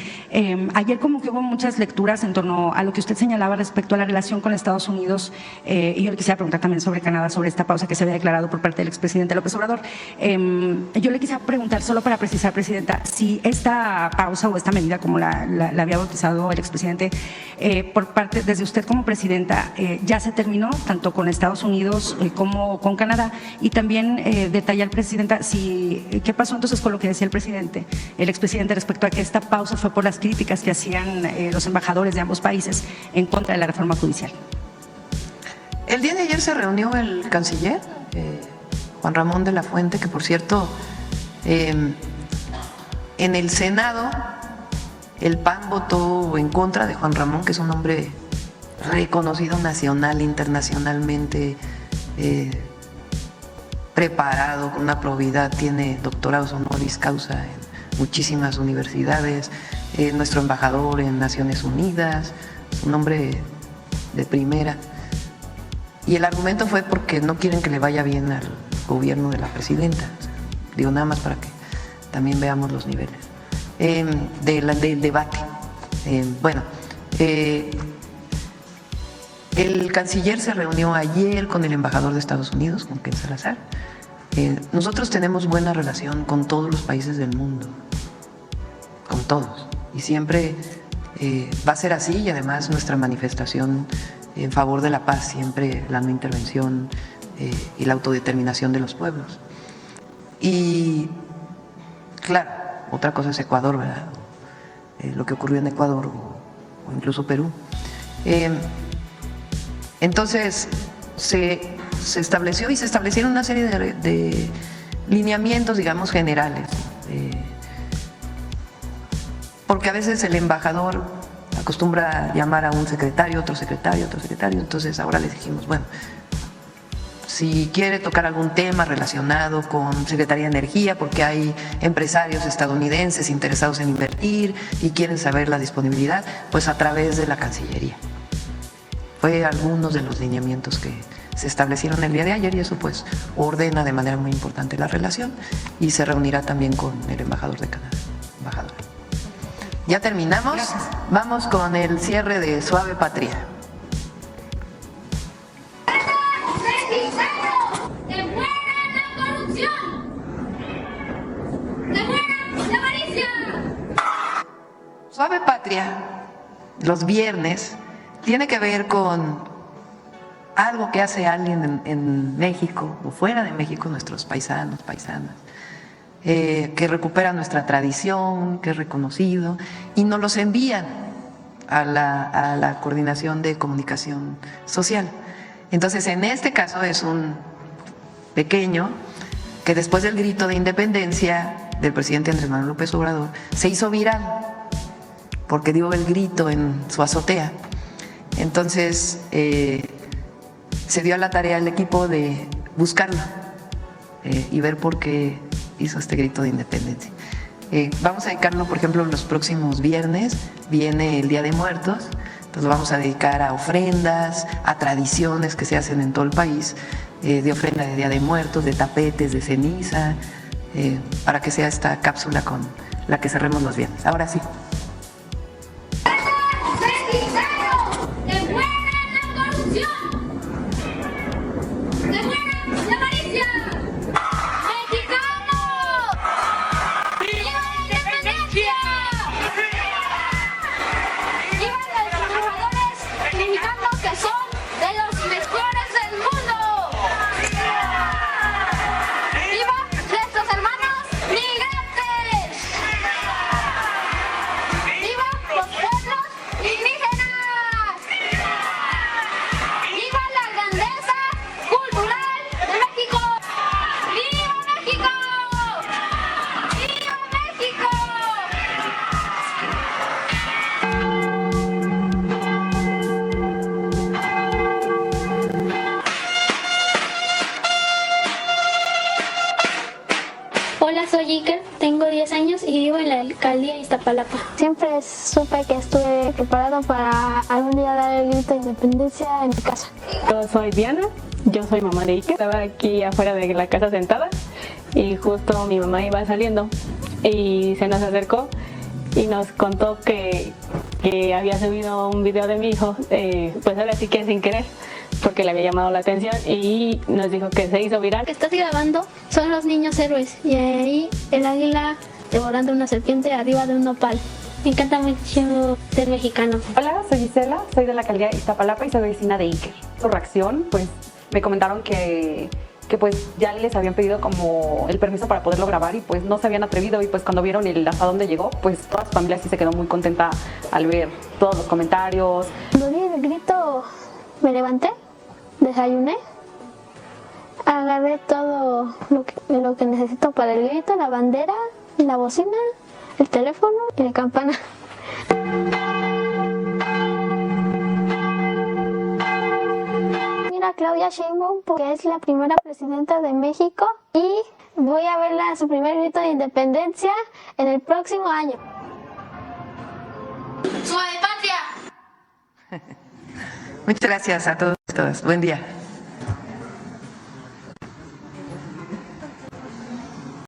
Ayer como que hubo muchas lecturas en torno a lo que usted señalaba respecto a la relación con Estados Unidos, y yo le quisiera preguntar también sobre Canadá, sobre esta pausa que se había declarado por parte del expresidente López Obrador. Yo le quisiera preguntar, solo para precisar, Presidenta, si esta pausa o esta medida, como la había bautizado el expresidente, por parte, desde usted como Presidenta, ya se terminó, tanto con Estados Unidos como con Canadá, y también detallar, Presidenta, ¿qué pasó entonces con lo que decía el expresidente respecto a que esta pausa fue por las críticas que hacían los embajadores de ambos países en contra de la reforma judicial? El día de ayer se reunió el canciller, Juan Ramón de la Fuente, que por cierto, en el Senado, el PAN votó en contra de Juan Ramón, que es un hombre reconocido nacional, internacionalmente, preparado, con una probidad, tiene doctorados honoris causa en muchísimas universidades, nuestro embajador en Naciones Unidas, es un hombre de primera. Y el argumento fue porque no quieren que le vaya bien al gobierno de la presidenta. Digo, nada más para que también veamos los niveles del debate. El canciller se reunió ayer con el embajador de Estados Unidos, con Ken Salazar. Nosotros tenemos buena relación con todos los países del mundo, con todos, y siempre va a ser así, y además nuestra manifestación en favor de la paz, siempre la no intervención y la autodeterminación de los pueblos. Y claro, otra cosa es Ecuador, ¿verdad? Lo que ocurrió en Ecuador o incluso Perú. Entonces se estableció y se establecieron una serie de lineamientos, digamos, generales, porque a veces el embajador acostumbra llamar a un secretario, otro secretario, entonces ahora les dijimos, bueno, si quiere tocar algún tema relacionado con Secretaría de Energía, porque hay empresarios estadounidenses interesados en invertir y quieren saber la disponibilidad, pues a través de la Cancillería. Fue algunos de los lineamientos que se establecieron el día de ayer, y eso pues ordena de manera muy importante la relación, y se reunirá también con el embajador de Canadá. Embajador. Ya terminamos. Gracias. Vamos con el cierre de Suave Patria. Suave Patria, los viernes, tiene que ver con algo que hace alguien en México o fuera de México, nuestros paisanos, paisanas, que recupera nuestra tradición, que es reconocido, y nos los envían a la Coordinación de Comunicación Social. Entonces, en este caso es un pequeño que después del grito de independencia del presidente Andrés Manuel López Obrador se hizo viral porque dio el grito en su azotea. Entonces se dio a la tarea al equipo de buscarlo y ver por qué hizo este grito de independencia. Vamos a dedicarlo, por ejemplo, los próximos viernes, viene el Día de Muertos, entonces vamos a dedicar a ofrendas, a tradiciones que se hacen en todo el país, de ofrenda de Día de Muertos, de tapetes, de ceniza, para que sea esta cápsula con la que cerremos los viernes. Ahora sí. Hola, soy Iker, tengo 10 años y vivo en la alcaldía Iztapalapa. Siempre supe que estuve preparado para algún día dar el grito de independencia en mi casa. Yo soy Diana, yo soy mamá de Iker. Estaba aquí afuera de la casa sentada y justo mi mamá iba saliendo y se nos acercó y nos contó que había subido un video de mi hijo, pues ahora sí que sin querer, porque le había llamado la atención y nos dijo que se hizo viral. Lo que estás grabando son los niños héroes y ahí el águila devorando una serpiente arriba de un nopal. Me encanta mucho ser mexicano. Hola, soy Gisela, soy de la alcaldía Iztapalapa y soy vecina de Iker. Su reacción, pues me comentaron que pues ya les habían pedido como el permiso para poderlo grabar y pues no se habían atrevido, y pues cuando vieron hasta dónde llegó, pues toda su familia sí se quedó muy contenta al ver todos los comentarios. Cuando vi el grito me levanté, desayuné, agarré todo lo que necesito para el grito: la bandera, la bocina, el teléfono y la campana. Mira, Claudia Sheinbaum, porque es la primera presidenta de México y voy a verla su primer grito de independencia en el próximo año. ¡Suave patria! Muchas gracias a todos y todas. Buen día.